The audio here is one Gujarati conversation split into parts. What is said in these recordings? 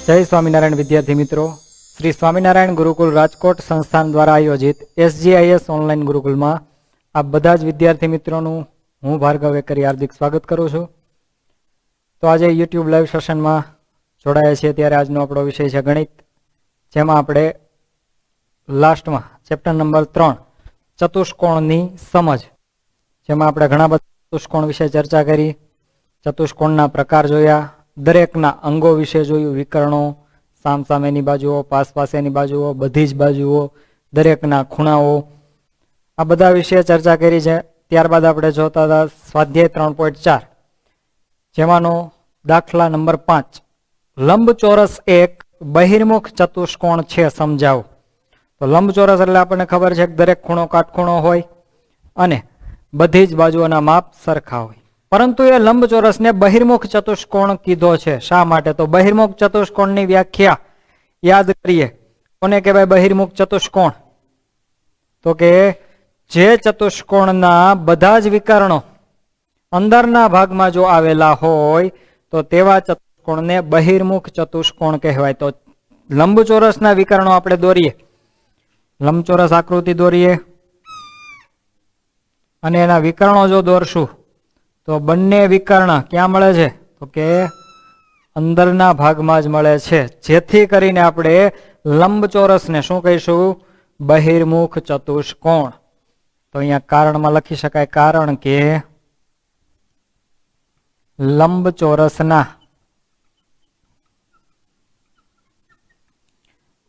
जय स्वामीनारायण विद्यार्थी मित्रों, श्री स्वामीनारायण गुरुकुल राजकोट संस्थान द्वारा आयोजित SGIS ऑनलाइन गुरुकुल में आप बधा ज विद्यार्थी मित्रों हूँ भार्गव वेकरी हार्दिक स्वागत करूँ छूं। तो आज यूट्यूब लाइव सेशन में जोड़ाया छे त्यारे आजनो आपणो विषय छे गणित, जेमां आपणे लास्ट में चेप्टर नंबर 3 चतुष्कोणनी समज, जेमां आपणे घणा बधा चतुष्कोण विषय चर्चा करी, चतुष्कोणना प्रकार जोया, दरेकना अंगो विषय जोयुं, विकर्णो, सामसामेनी बाजुओ, पासपासेनी बाजुओ, बधी ज बाजुओ, दरेकना खूणाओ, आ बधा विषय चर्चा करी छे। त्यारबाद आपणे जोता हता स्वाध्याय 3.4 जेमानो दाखला नंबर 5 लंबचोरस एक बहिर्मुख चतुष्कोण छे समजावो। तो लंबचोरस एटले आपणे खबर छे के दरेक खूणो काटखूणो होय अने बधी ज बाजुओना माप सरखा होय, परंतु ये लंबचोरस ने बहिर्मुख चतुष्कोण कीधो छे। शा माटे? तो बहिर्मुख चतुष्कोणनी व्याख्या याद करिए। कोने कहेवाय बहिर्मुख चतुष्कोण? तो के जे चतुष्कोणना बधा ज विकर्णो अंदरना भागमां जो आवेला होय तो तेवा चतुष्कोणने बहिर्मुख चतुष्कोण कहेवाय। तो लंबचोरसना विकर्णो आपणे दोरीए, लंबचोरस आकृति दोरीए अने एना विकर्णो जो दोरशुं तो बंने विकर्ण क्या मळे छे? तो के अंदरना भागमां ज मळे छे, जेथी करीने आपणे लंबचोरसने शुं कहीशुं? बहिर्मुख चतुष्कोण। तो अहींया कारणमां लखी शकाय, कारण के लंबचोरसना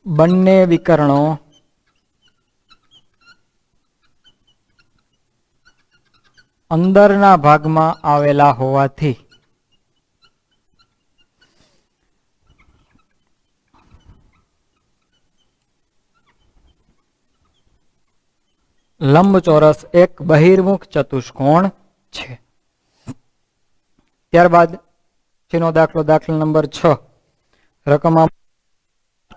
बंने विकर्णो अंदरना भागमां आवेला होवाथी लंबचोरस एक बहिर्मुख चतुष्कोण छे। त्यारबाद छेनो दाखलो दाखला नंबर 6 रकम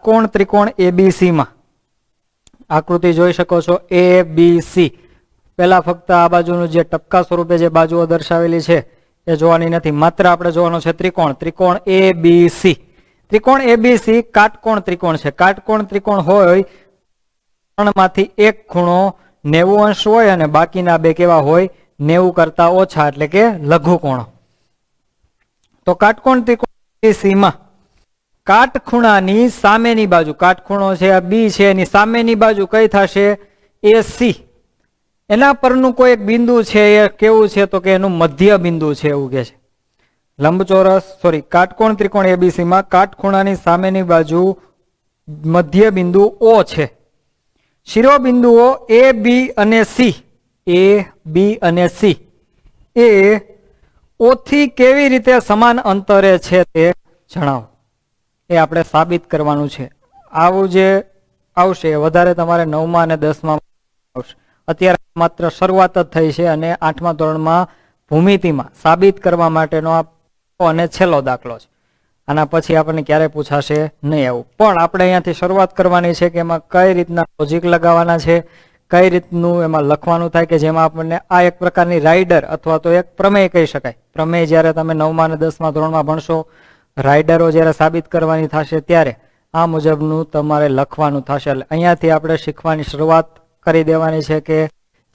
कोण त्रिकोण ABC मां आकृति जोई शको छो ABC। पहला फक्त आ बाजुनु जे टपका स्वरूपे जे बाजुओ दर्शावेली छे ए जोवानी नथी, मात्र आपणे जोवानो छे त्रिकोण, त्रिकोण ABC। त्रिकोण ABC काटकोण त्रिकोण छे। काटकोण त्रिकोण होय त्रणमांथी एक खूणो 90 अंश होय अने बाकीना बे केवा होय 90 करता ओछा એટલે કે લઘુકોણો। तो काटकोण त्रिकोण ABC માં काटखूणानी सामेनी बाजू, काटखूणो छे आ B छे एनी सामेनी बाजू कई थशे? AC। एना परનું કોઈ એક બિંદુ છે એ કેવું છે? તો કે એનું મધ્ય બિંદુ છે એવું કહે છે। લંબચોરસ કાટકોણ ત્રિકોણ ABC માં કાટખૂણાની સામેની બાજુ મધ્ય બિંદુ O છે। શિરોબિંદુઓ A, B અને C, A, B અને C એ O થી કેવી રીતે સમાન અંતરે છે તે જણાવો। એ આપણે સાબિત કરવાનું છે। આવું જે આવશે વધારે તમારે 9મા અને 10મા આવશે। અત્યારે માત્ર શરૂઆત જ થઈ છે અને 8મા ધોરણમાં ભૂમિતિમાં સાબિત કરવા માટેનો આ અને છેલ્લો દાખલો છે। આના પછી આપણને ક્યારે પૂછાશે નહીં આવું, પણ આપણે અહીંયાથી શરૂઆત કરવાની છે કે એમાં કઈ રીતના લોજિક લગાવવાના છે, કઈ રીતનું એમાં લખવાનું થાય કે જેમાં આપણને આ એક પ્રકારની રાઇડર અથવા તો એક પ્રમેય કહી શકાય। પ્રમેય જ્યારે તમે 9મા અને 10મા ધોરણમાં ભણશો, રાઇડરો જ્યારે સાબિત કરવાની થશે ત્યારે આ મુજબનું તમારે લખવાનું થશે। એટલે અહીંયાથી આપણે શીખવાની શરૂઆત કરી દેવાની છે કે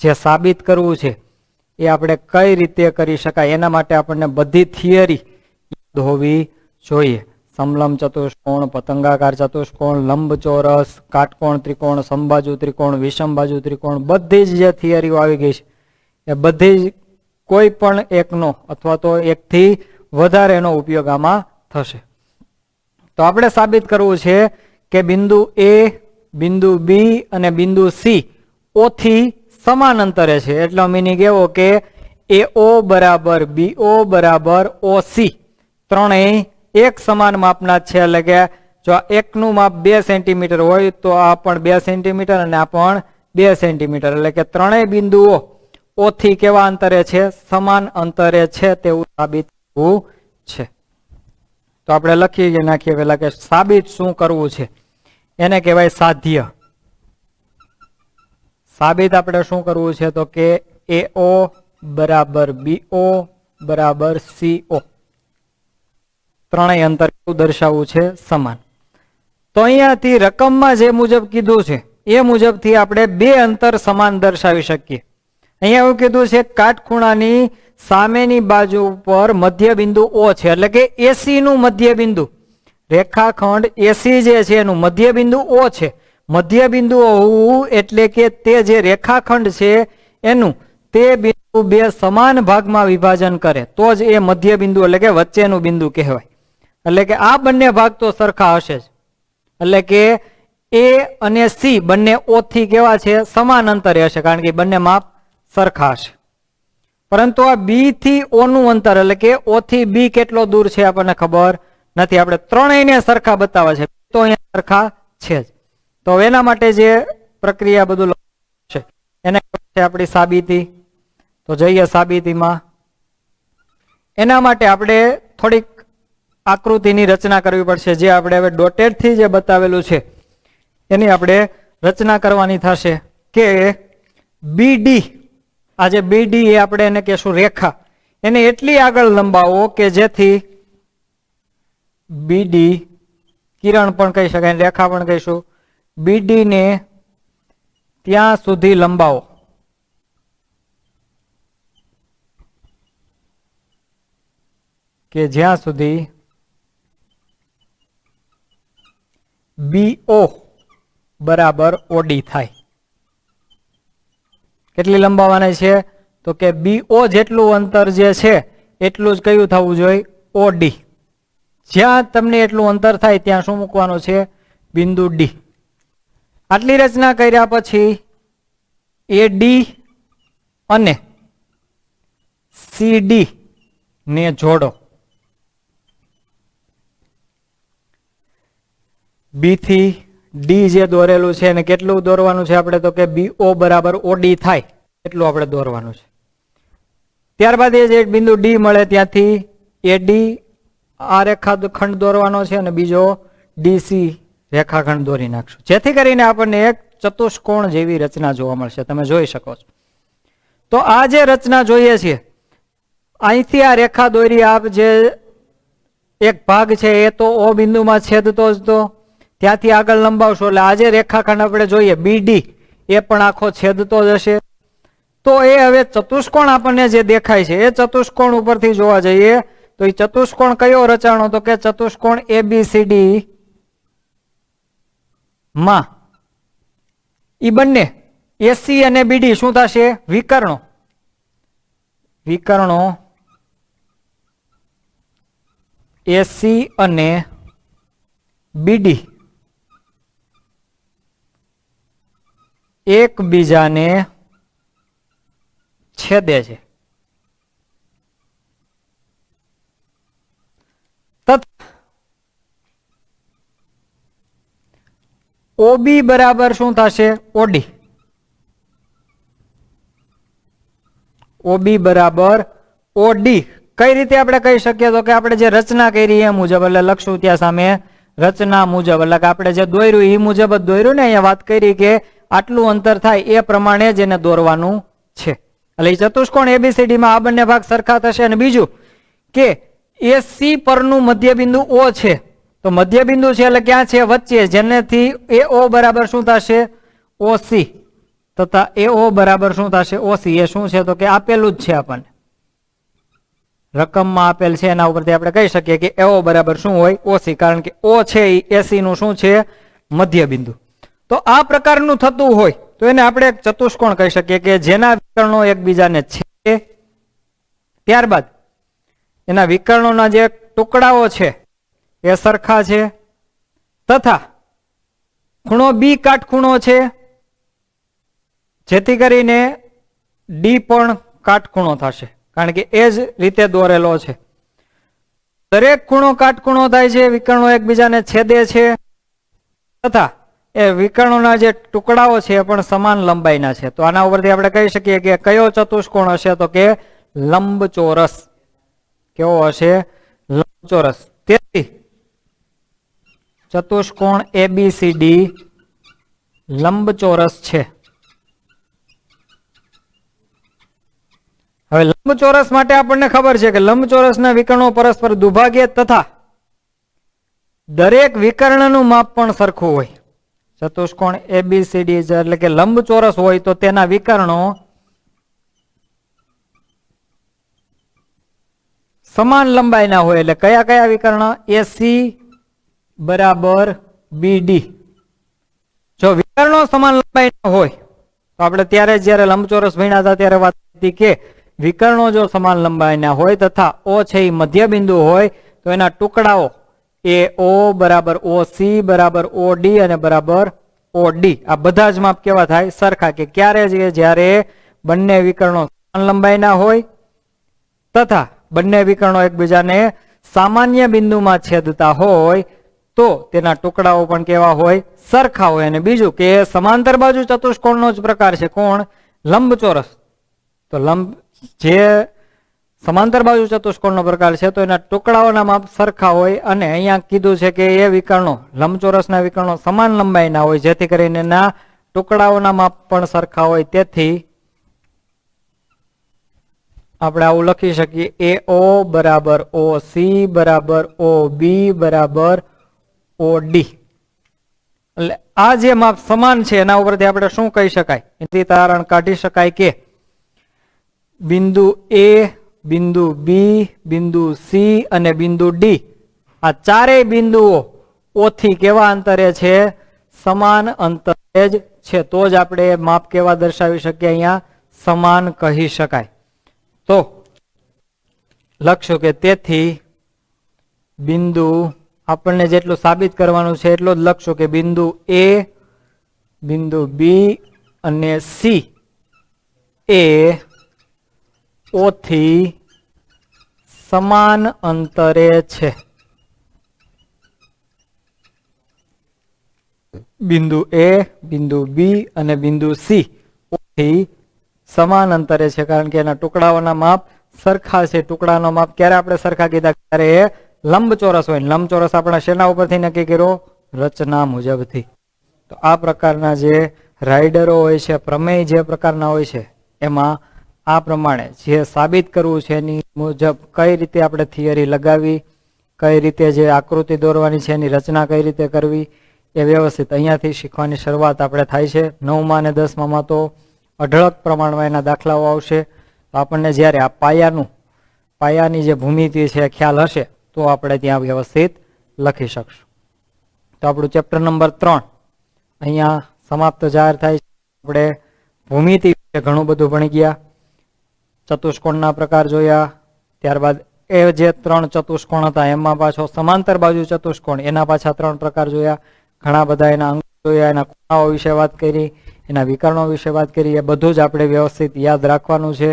જે સાબિત કરવું છે એ આપણે કઈ રીતે કરી શકાય, એના માટે આપણને બધી થિયરી યાદ હોવી જોઈએ। સમલંબ ચતુષ્કોણ, પતંગાકાર ચતુષ્કોણ, લંબચોરસ, કાટકોણ ત્રિકોણ, સમબાજુ ત્રિકોણ, વિષમબાજુ ત્રિકોણ, બધી જ જે થિયરીઓ આવી ગઈ છે એ બધી જ કોઈ પણ એકનો અથવા તો એકથી વધારે એનો ઉપયોગ આમાં થશે। તો આપણે સાબિત કરવું છે કે બિંદુ A, બિંદુ B અને બિંદુ C O થી સમાન અંતરે છે। એટલો મીનિંગ એવો કે AO બરાબર BO બરાબર OC ત્રણેય એક સમાન માપના છે। એટલે કે જો એકનું માપ 2 સેન્ટીમીટર હોય તો આ પણ 2 સેન્ટીમીટર અને આ પણ 2 સેન્ટીમીટર, એટલે કે ત્રણેય બિંદુઓ O થી કેવા અંતરે છે? સમાન અંતરે છે તેવું સાબિત કરવું છે। તો આપણે લખી નાખીએ પેલા કે સાબિત શું કરવું છે એને કહેવાય સાધ્ય। સાબિત આપણે શું કરવું છે? તો કે AO બરાબર BO બરાબર CO ત્રણેય અંતર દર્શાવવું છે સમાન. તો અહીંયાથી રકમમાં જે મુજબ કીધું છે એ મુજબથી આપણે બે અંતર સમાન દર્શાવી શકીએ. અહીંયા એવું કીધું છે કાટખૂણાની સામેની બાજુ પર મધ્ય બિંદુ O છે, એટલે કે એસી નું મધ્ય બિંદુ. રેખાખંડ એસી જે છે એનું મધ્ય બિંદુ O છે. મધ્ય બિંદુ હોવું એટલે કે તે જે રેખાખંડ છે એનું તે બિંદુ બે સમાન ભાગમાં વિભાજન કરે તો જ એ મધ્ય બિંદુ એટલે કે વચ્ચેનું બિંદુ કહેવાય. એટલે કે આ બંને ભાગ તો સરખા હશે જ. એટલે કે A અને C બંને O થી કેવા છે? સમાન અંતરે હશે, કારણ કે બંને માપ સરખા હશે. પરંતુ આ B થી O નું અંતર એટલે કે O થી B કેટલો દૂર છે આપણને ખબર નથી. આપણે ત્રણેયને સરખા બતાવે છે, તો અહીંયા સરખા છે જ. તો એના માટે જે પ્રક્રિયા બધું છે એને છે આપણી સાબિતી. તો જઈએ સાબિતીમાં. એના માટે આપણે થોડીક આકૃતિની રચના કરવી પડશે. જે આપણે હવે ડોટેડ થી જે બતાવેલું છે એની આપણે રચના કરવાની થશે કે BD, આ જે BD એ આપણે એને કહેશું રેખા, એને એટલી આગળ લંબાવો કે જેથી BD કિરણ પણ કહી શકાય, રેખા પણ કહીશું. BD ને ત્યાં સુધી લંબાવો કે જ્યાં સુધી BO બરાબર OD થાય. કેટલી લંબાવવાની છે? તો કે BO જેટલું અંતર જે છે એટલું જ કયું થવું જોઈએ? OD. જ્યાં તમને એટલું અંતર થાય ત્યાં શું મૂકવાનું છે? બિંદુ D. આટલી રચના કર્યા પછી AD અને CD ને જોડો. B થી D જે દોરેલું છે એને કેટલું દોરવાનું છે આપણે? તો કે BO બરાબર OD થાય એટલું આપણે દોરવાનું છે. ત્યારબાદ એ જે બિંદુ D મળે ત્યાંથી AD આ રેખાખંડ દોરવાનો છે અને બીજો DC રેખાખંડ દોરી નાખશું, જેથી કરીને આપણને એક ચતુષ્કોણ જેવી રચના જોવા મળશે. તમે જોઈ શકો છો. તો આ જે રચના જોઈએ છીએ, અહીંથી આ રેખા દોરી આપ જે એક ભાગ છે એ તો O બિંદુમાં છેદતો જ, તો ત્યાંથી આગળ લંબાવશો એટલે આ જે રેખાખંડ આપણે જોઈએ BD એ પણ આખો છેદતો જ હશે. તો એ હવે ચતુષ્કોણ આપણને જે દેખાય છે એ ચતુષ્કોણ ઉપરથી જોવા જઈએ તો એ ચતુષ્કોણ કયો રચાણો? તો કે ચતુષ્કોણ ABCD માં ઈ બંને AC અને BD શું થશે? વિકર્ણો. વિકર્ણો AC અને BD એકબીજાને છેદે છે. OB બરાબર શું થશે? OD. OB બરાબર OD. કઈ રીતે આપણે કહી શકીએ? તો કે આપણે જે રચના કરી એ મુજબ, એટલે લખશું ત્યાં સામે રચના મુજબ, એટલે કે આપણે જે દોર્યું એ મુજબ જ દોર્યું ને. અહીંયા વાત કરી કે આટલું અંતર થાય એ પ્રમાણે જ એને દોરવાનું છે. એટલે એ ચતુષ્કોણ ABCD માં આ બંને ભાગ સરખા થશે. અને બીજું કે AC પરનું મધ્ય બિંદુ O છે, તો મધ્ય બિંદુ છે એટલે ક્યાં છે? વચ્ચે, જેનેથી AO બરાબર શું થશે? OC તથા AO બરાબર શું થશે? OC. એ શું છે? તો કે આપેલું જ છે આપણને, રકમમાં આપેલ છે. એના ઉપરથી આપણે કહી શકીએ કે AO બરાબર શું હોય? OC, કારણ કે O છે એ AC નું શું છે? મધ્ય બિંદુ. તો આ પ્રકારનું થતું હોય તો એને આપણે એક ચતુષ્કોણ કહી શકીએ કે જેના વિકર્ણો એકબીજાને છેદે, ત્યારબાદ એના વિકર્ણોના જે ટુકડાઓ છે એ સરખા છે, તથા ખૂણો B કાટખૂણો છે, જેથી કરીને D પણ કાટખૂણો થશે, કારણ કે એ જ રીતે દોરેલો છે. દરેક ખૂણો કાટખૂણો થાય છે, વિકર્ણો એકબીજાને છેદે છે, તથા એ વિકર્ણોના જે ટુકડાઓ છે એ પણ સમાન લંબાઈના છે. તો આના ઉપરથી આપણે કહી શકીએ કે કયો ચતુષ્કોણ હશે? તો કે લંબચોરસ. કેવો હશે? લંબચોરસ. તેથી ચતુષ્કોણ ABCD લંબચોરસ છે. હવે લંબચોરસ માટે આપણને ખબર છે કે લંબચોરસના વિકર્ણો પરસ્પર દુભાગે તથા દરેક વિકર્ણનું માપ પણ સરખું હોય. ચતુષ્કોણ એબીસીડી એટલે કે લંબચોરસ હોય તો તેના વિકર્ણો સમાન લંબાઈના હોય. એટલે કયા કયા વિકર્ણ? એસી બરાબર બીડી. જો વિકર્ણો સમાન લંબાઈના હોય તો આપણે ત્યારે જયારે લંબચોરસ ભણ્યા હતા ત્યારે વાત હતી કે વિકર્ણો જો સમાન લંબાઈના હોય તથા ઓ છે એ મધ્ય બિંદુ હોય તો એના ટુકડાઓ એ ઓ બરાબર ઓ સી બરાબર ઓ ડી અને બરાબર ઓ ડી આ બધા જ માપ કેવા થાય? સરખા. કે ક્યારે? જ્યારે બંને વિકર્ણો સમાન લંબાઈના હોય તથા બંને વિકર્ણો એકબીજાને સામાન્ય બિંદુમાં છેદતા હોય તો તેના ટુકડાઓ પણ કેવા હોય? સરખા હોય. અને બીજું કે સમાંતર બાજુ ચતુષ્કોણનો જ પ્રકાર છે. કોણ? લંબચોરસ. તો જે સમાંતર બાજુ ચતુષ્કોણનો પ્રકાર છે તો એના ટુકડાઓના માપ સરખા હોય. અને અહીંયા કીધું છે કે એ વિકર્ણો લંબચોરસના વિકર્ણો સમાન લંબાઈના હોય જેથી કરીને એના ટુકડાઓના માપ પણ સરખા હોય. તેથી આપણે આવું લખી શકીએ એ ઓ બરાબર ઓ સી બરાબર ઓ બી બરાબર ઓ ડી. એટલે આ જે માપ સમાન છે એના ઉપરથી આપણે શું કહી શકાય? એથી તારણ કાઢી શકાય કે બિંદુ એ, બિંદુ બી, બિંદુ સી અને બિંદુ ડી આ ચારેય બિંદુઓ ઓ થી કેવા અંતરે છે? સમાન અંતરે જ છે. તો જ આપણે માપ કેવા દર્શાવી શકીએ? અહીંયા સમાન કહી શકાય. તો લખશું કે તેથી બિંદુ આપણને જેટલું સાબિત કરવાનું છે એટલું જ લખશું કે બિંદુ એ, બિંદુ બી અને સી એ ઓ થી સમાન અંતરે છે. બિંદુ એ, બિંદુ બી અને બિંદુ સી ઓ થી સમાન અંતરે છે કારણ કે એના ટુકડાઓના માપ સરખા છે. ટુકડાનો માપ ક્યારે આપણે સરખા કીધા? ત્યારે એ લંબચોરસ હોય. લંબચોરસ આપણા શેના ઉપરથી નક્કી કર્યો? રચના મુજબથી. તો આ પ્રકારના જે રાઇડરો હોય છે, પ્રમેય જે પ્રકારના હોય છે એમાં આ પ્રમાણે જે સાબિત કરવું છે એની મુજબ કઈ રીતે આપણે થિયરી લગાવી, કઈ રીતે જે આકૃતિ દોરવાની છે એની રચના કઈ રીતે કરવી એ વ્યવસ્થિત અહીંયાથી શીખવાની શરૂઆત આપણે થાય છે. 9મા અને 10મામાં તો અઢળક પ્રમાણમાં એના દાખલાઓ આવશે. તો આપણને જ્યારે આ પાયાની જે ભૂમિતિ છે ખ્યાલ હશે તો આપણે ત્યાં વ્યવસ્થિત લખી શકશું. તો આપણું ચેપ્ટર નંબર 3 અહીંયા સમાપ્ત જાહેર થાય છે. આપણે ભૂમિતિ વિશે ઘણું બધું ભણી ગયા. ચતુષ્કોણના પ્રકાર જોયા, ત્યારબાદ એ જે 3 ચતુષ્કોણ હતા એમાં પાછો સમાંતર બાજુ ચતુષ્કોણ એના પાછા 3 પ્રકાર જોયા. ઘણા બધા એના અંગો જોયા, એના ખૂણાઓ વિશે વાત કરી, એના વિકર્ણો વિશે વાત કરી. એ બધું જ આપણે વ્યવસ્થિત યાદ રાખવાનું છે.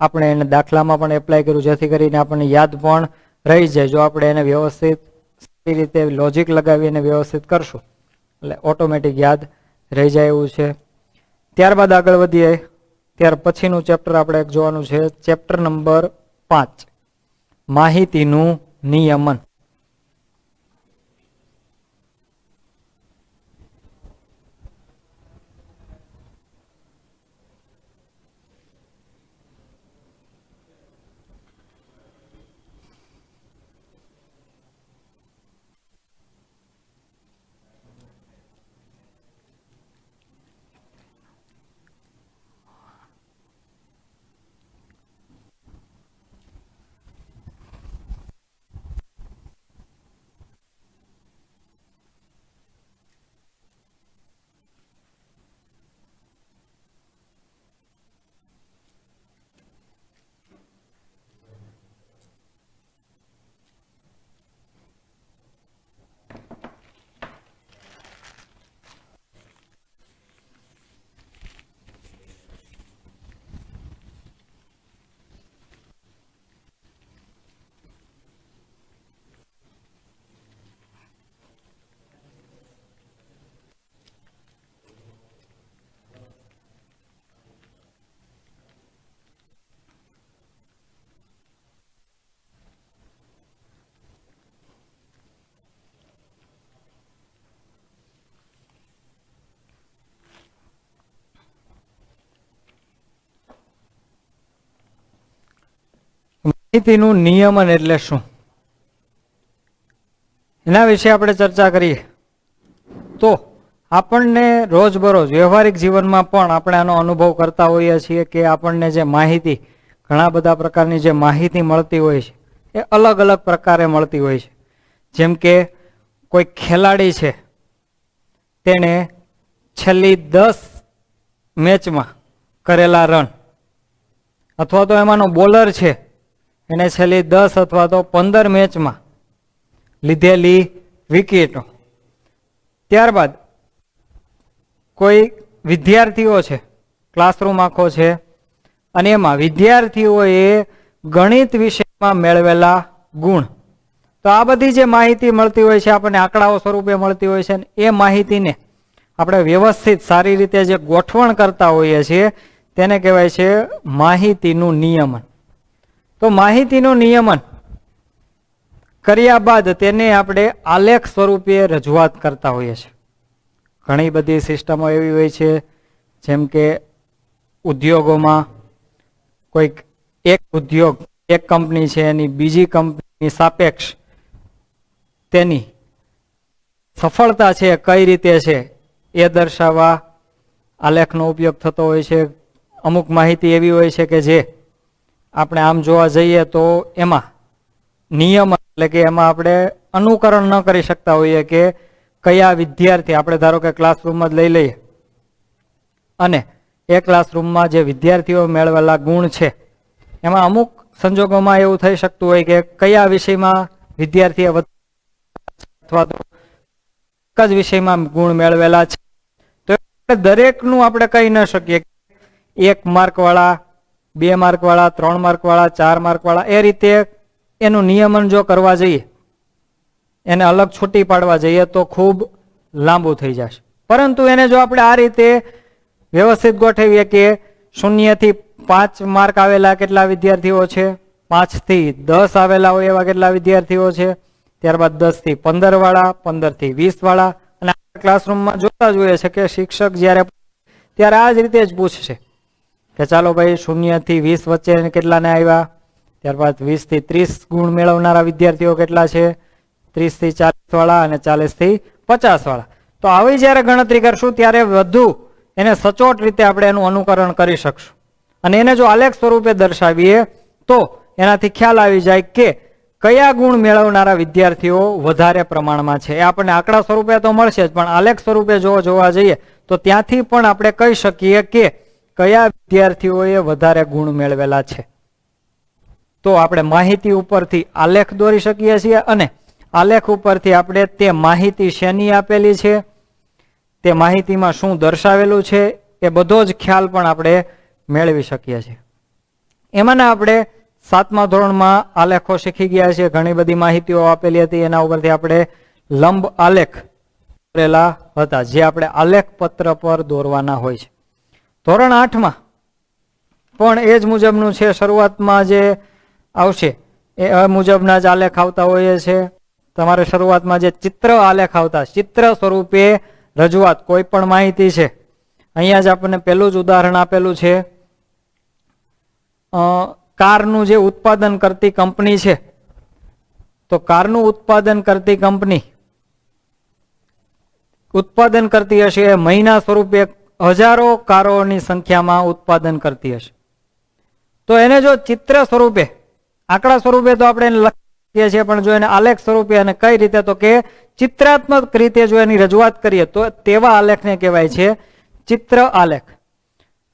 આપણે એને દાખલામાં પણ એપ્લાય કર્યું જેથી કરીને આપણને યાદ પણ રહી જાય. જો આપણે એને વ્યવસ્થિત સારી રીતે લોજિક લગાવી અને વ્યવસ્થિત કરશું એટલે ઓટોમેટિક યાદ રહી જાય એવું છે. ત્યારબાદ આગળ વધીએ. ત્યાર પછીનું ચેપ્ટર આપણે જોવાનું છે ચેપ્ટર નંબર 5 માહિતીનું નિયમન. માહિતીનું નિયમન એટલે શું? એના વિશે આપણે ચર્ચા કરીએ તો આપણને રોજબરોજ વ્યવહારિક જીવનમાં પણ આપણે આનો અનુભવ કરતા હોઈએ છીએ કે આપણને જે માહિતી, ઘણા બધા પ્રકારની જે માહિતી મળતી હોય છે એ અલગ અલગ પ્રકારે મળતી હોય છે. જેમ કે કોઈ ખેલાડી છે, તેણે છેલ્લી 10 મેચમાં કરેલા રન, અથવા તો એમાંનો બોલર છે એને છેલ્લી 10 અથવા તો 15 મેચમાં લીધેલી વિકેટો. ત્યારબાદ કોઈ વિદ્યાર્થીઓ છે, ક્લાસરૂમ આખો છે, અને એમાં વિદ્યાર્થીઓએ ગણિત વિષયમાં મેળવેલા ગુણ. તો આ બધી જે માહિતી મળતી હોય છે આપણને આંકડાઓ સ્વરૂપે મળતી હોય છે, એ માહિતીને આપણે વ્યવસ્થિત સારી રીતે જે ગોઠવણ કરતા હોઈએ છીએ તેને કહેવાય છે માહિતીનું નિયમન. તો માહિતીનું નિયમન કર્યા બાદ તેને આપણે આલેખ સ્વરૂપે રજૂઆત કરતા હોઈએ છીએ. ઘણી બધી સિસ્ટમો એવી હોય છે, જેમ કે ઉદ્યોગોમાં કોઈક એક ઉદ્યોગ, એક કંપની છે, એની બીજી કંપનીની સાપેક્ષ તેની સફળતા છે કઈ રીતે છે એ દર્શાવવા આલેખનો ઉપયોગ થતો હોય છે. અમુક માહિતી એવી હોય છે કે જે આપણે આમ જોવા જઈએ તો એમાં નિયમ, એટલે કે એમાં આપણે અનુકરણ ન કરી શકતા હોઈએ કે કયા વિદ્યાર્થી, આપણે ધારો કે ક્લાસરૂમમાં જ લઈ લઈએ અને એ ક્લાસરૂમમાં જે વિદ્યાર્થીઓ મેળવેલા ગુણ છે એમાં અમુક સંજોગોમાં એવું થઈ શકતું હોય કે કયા વિષયમાં વિદ્યાર્થીએ અથવા તો એક જ વિષયમાં ગુણ મેળવેલા છે. તો દરેકનું આપણે કહી ન શકીએ 1 માર્ક વાળા, 2 માર્ક વાળા, 3 માર્ક વાળા, 4 માર્ક વાળા, એ રીતે એનું નિયમન જો કરવા જઈએ, એને અલગ છૂટી પાડવા જઈએ તો ખૂબ લાંબુ થઈ જશે. પરંતુ એને જો આપણે આ રીતે વ્યવસ્થિત ગોઠવીએ કે 0 થી 5 માર્ક આવેલા કેટલા વિદ્યાર્થીઓ છે, 5 થી 10 આવેલા હોય એવા કેટલા વિદ્યાર્થીઓ છે, ત્યારબાદ 10 થી 15 વાળા, 15 થી 20 વાળા, અને ક્લાસરૂમમાં જોતા જોઈએ છે કે શિક્ષક જ્યારે ત્યારે આ જ રીતે જ પૂછશે કે ચાલો ભાઈ 0 થી 20 વચ્ચે કેટલાને આવ્યા, ત્યારબાદ 20 થી 30 ગુણ મેળવનારા વિદ્યાર્થીઓ કેટલા છે, 30 થી 40 વાળા અને 40 થી 50 વાળા. તો આવી જ્યારે ગણતરી કરશું ત્યારે વધુ એને સચોટ રીતે આપણે એનું અનુકરણ કરી શકશું. અને એને જો આલેખ સ્વરૂપે દર્શાવીએ તો એનાથી ખ્યાલ આવી જાય કે કયા ગુણ મેળવનારા વિદ્યાર્થીઓ વધારે પ્રમાણમાં છે. એ આપણને આંકડા સ્વરૂપે તો મળશે જ, પણ આલેખ સ્વરૂપે જો જોવા જઈએ તો ત્યાંથી પણ આપણે કહી શકીએ કે કયા વિદ્યાર્થીઓએ વધારે ગુણ મેળવેલા છે. તો આપણે માહિતી ઉપરથી આલેખ દોરી શકીએ છીએ, અને આલેખ ઉપરથી આપણે તે માહિતી શેની આપેલી છે, તે માહિતીમાં શું દર્શાવેલું છે, એ બધો જ ખ્યાલ પણ આપણે મેળવી શકીએ છીએ. એમાંના આપણે 7મા ધોરણમાં આલેખો શીખી ગયા છે. ઘણી બધી માહિતીઓ આપેલી હતી, એના ઉપરથી આપણે લંબ આલેખ દોરેલા હતા, જે આપણે આલેખ પત્ર પર દોરવાના હોય છે. ધોરણ 8માં પણ એ જ મુજબનું છે. શરૂઆતમાં જે આવશે એ મુજબના જ આલેખ આવતા હોય છે. તમારે શરૂઆતમાં જે ચિત્ર આલેખ આવતા, ચિત્ર સ્વરૂપે રજૂઆત કોઈ પણ માહિતી છે. અહીંયા જ આપણને પહેલું જ ઉદાહરણ આપેલું છે, કારનું જે ઉત્પાદન કરતી કંપની છે. તો કારનું ઉત્પાદન કરતી કંપની ઉત્પાદન કરતી હશે એ મહિના સ્વરૂપે હજારો કારોની સંખ્યામાં ઉત્પાદન કરતી હશે. તો એને જો ચિત્ર સ્વરૂપે, આંકડા સ્વરૂપે તો આપણે એને લખીએ છીએ, પણ જો એને આલેખ સ્વરૂપે અને કઈ રીતે, તો કે ચિત્રાત્મક રીતે જો એની રજૂઆત કરીએ તો તેવા આલેખને કહેવાય છે ચિત્ર આલેખ.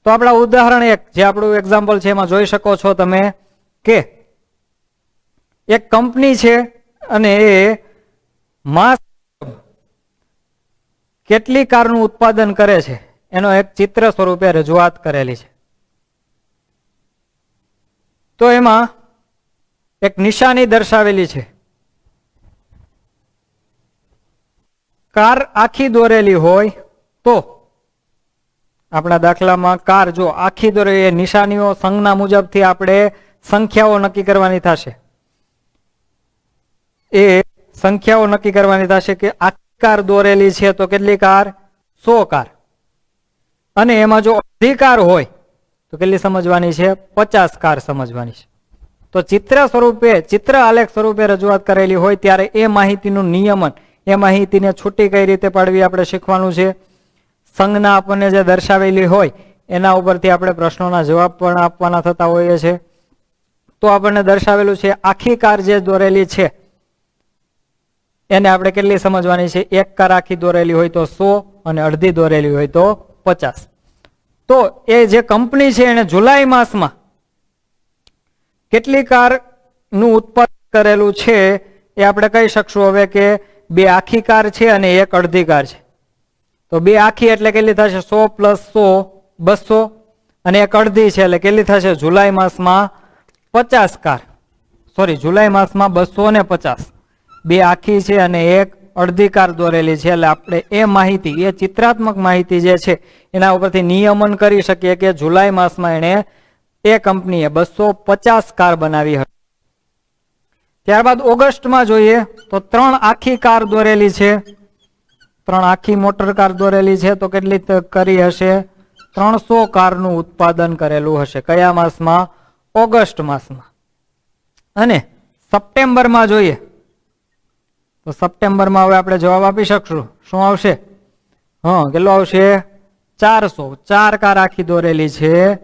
તો આપણા ઉદાહરણ એક, જે આપણું એક્ઝામ્પલ છે, એમાં જોઈ શકો છો તમે કે એક કંપની છે અને એ માસ કેટલી કારનું ઉત્પાદન કરે છે એનો એક ચિત્ર સ્વરૂપે રજૂઆત કરેલી છે. તો એમાં એક નિશાની દર્શાવેલી છે. કાર આખી દોરેલી હોય તો આપણા દાખલામાં કાર જો આખી દોરેલી, નિશાનીઓ સંજ્ઞા મુજબથી આપણે સંખ્યાઓ નક્કી કરવાની થશે. એ સંખ્યાઓ નક્કી કરવાની થશે કે આખી કાર દોરેલી છે તો કેટલી કાર, 100 કાર. અને એમાં જો અડધી કાર હોય તો કેટલી સમજવાની છે, 50 કાર સમજવાની છે. તો ચિત્ર સ્વરૂપે, ચિત્ર આલેખ સ્વરૂપે રજૂઆત કરેલી હોય ત્યારે એ માહિતીનું નિયમન, એ માહિતીને છૂટી કઈ રીતે પાડવી આપણે શીખવાનું છે. સંજ્ઞા આપણને જે દર્શાવેલી હોય એના ઉપરથી આપણે પ્રશ્નોના જવાબ પણ આપવાના થતા હોઈએ છીએ. તો આપણને દર્શાવેલું છે આખી કાર જે દોરેલી છે એને આપણે કેટલી સમજવાની છે? એક કાર આખી દોરેલી હોય તો 100 અને અડધી દોરેલી હોય તો 50. તો એ જે કંપની છે એને જુલાઈ માસમાં કેટલી કાર નું ઉત્પાદન કરેલું છે એ આપણે કહી શકશું હવે કે 2 આખી કાર છે અને 1 અડધી કાર છે. તો 2 આખી એટલે કેટલી થશે? 100 + 100 200 અને 1 અડધી છે એટલે કેટલી થશે? જુલાઈ માસમાં 50 કાર. સોરી, જુલાઈ માસમાં 250. 2 આખી છે અને 1 અડધી કાર દોરેલી છે એટલે આપણે એ માહિતી, એ ચિત્રાત્મક માહિતી જે છે એના ઉપરથી નિયમન કરી શકીએ કે જુલાઈ માસમાં એને એ કંપનીએ 250 કાર બનાવી હતી. ત્યારબાદ ઓગસ્ટમાં જોઈએ તો 3 આખી કાર દોરેલી છે, 3 આખી મોટર કાર દોરેલી છે તો કેટલી કરી હશે? 300 કારનું ઉત્પાદન કરેલું હશે. કયા માસમાં? ઓગસ્ટ માસમાં. અને સપ્ટેમ્બરમાં જોઈએ તો સપ્ટેમ્બરમાં હવે આપણે જવાબ આપી શકશું. શું આવશે? કેટલું આવશે? 400. 4 કાર આખી દોરેલી છે,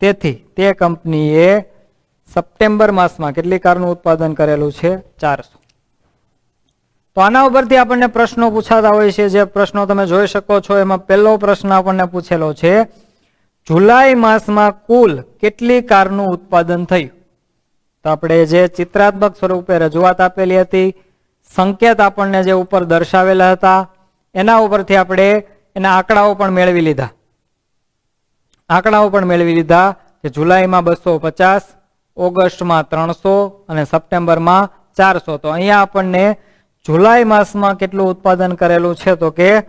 તેથી તે કંપનીએ સપ્ટેમ્બર માસમાં કેટલી કારનું ઉત્પાદન કરેલું છે? 400. તો આના ઉપરથી આપણને પ્રશ્નો પૂછાતા હોય છે. જે પ્રશ્નો તમે જોઈ શકો છો એમાં પહેલો પ્રશ્ન આપણને પૂછેલો છે, જુલાઈ માસમાં કુલ કેટલી કારનું ઉત્પાદન થયું? તો આપણે જે ચિત્રાત્મક સ્વરૂપે રજૂઆત આપેલી હતી, સંકેત આપણને જે ઉપર દર્શાવેલા હતા એના ઉપરથી આપણે એના આંકડાઓ પણ મેળવી લીધા. કે જુલાઈમાં 250, ઓગસ્ટમાં 300 અને સપ્ટેમ્બરમાં 400. તો અહીંયા આપણને જુલાઈ માસમાં કેટલું ઉત્પાદન કરેલું છે? તો કે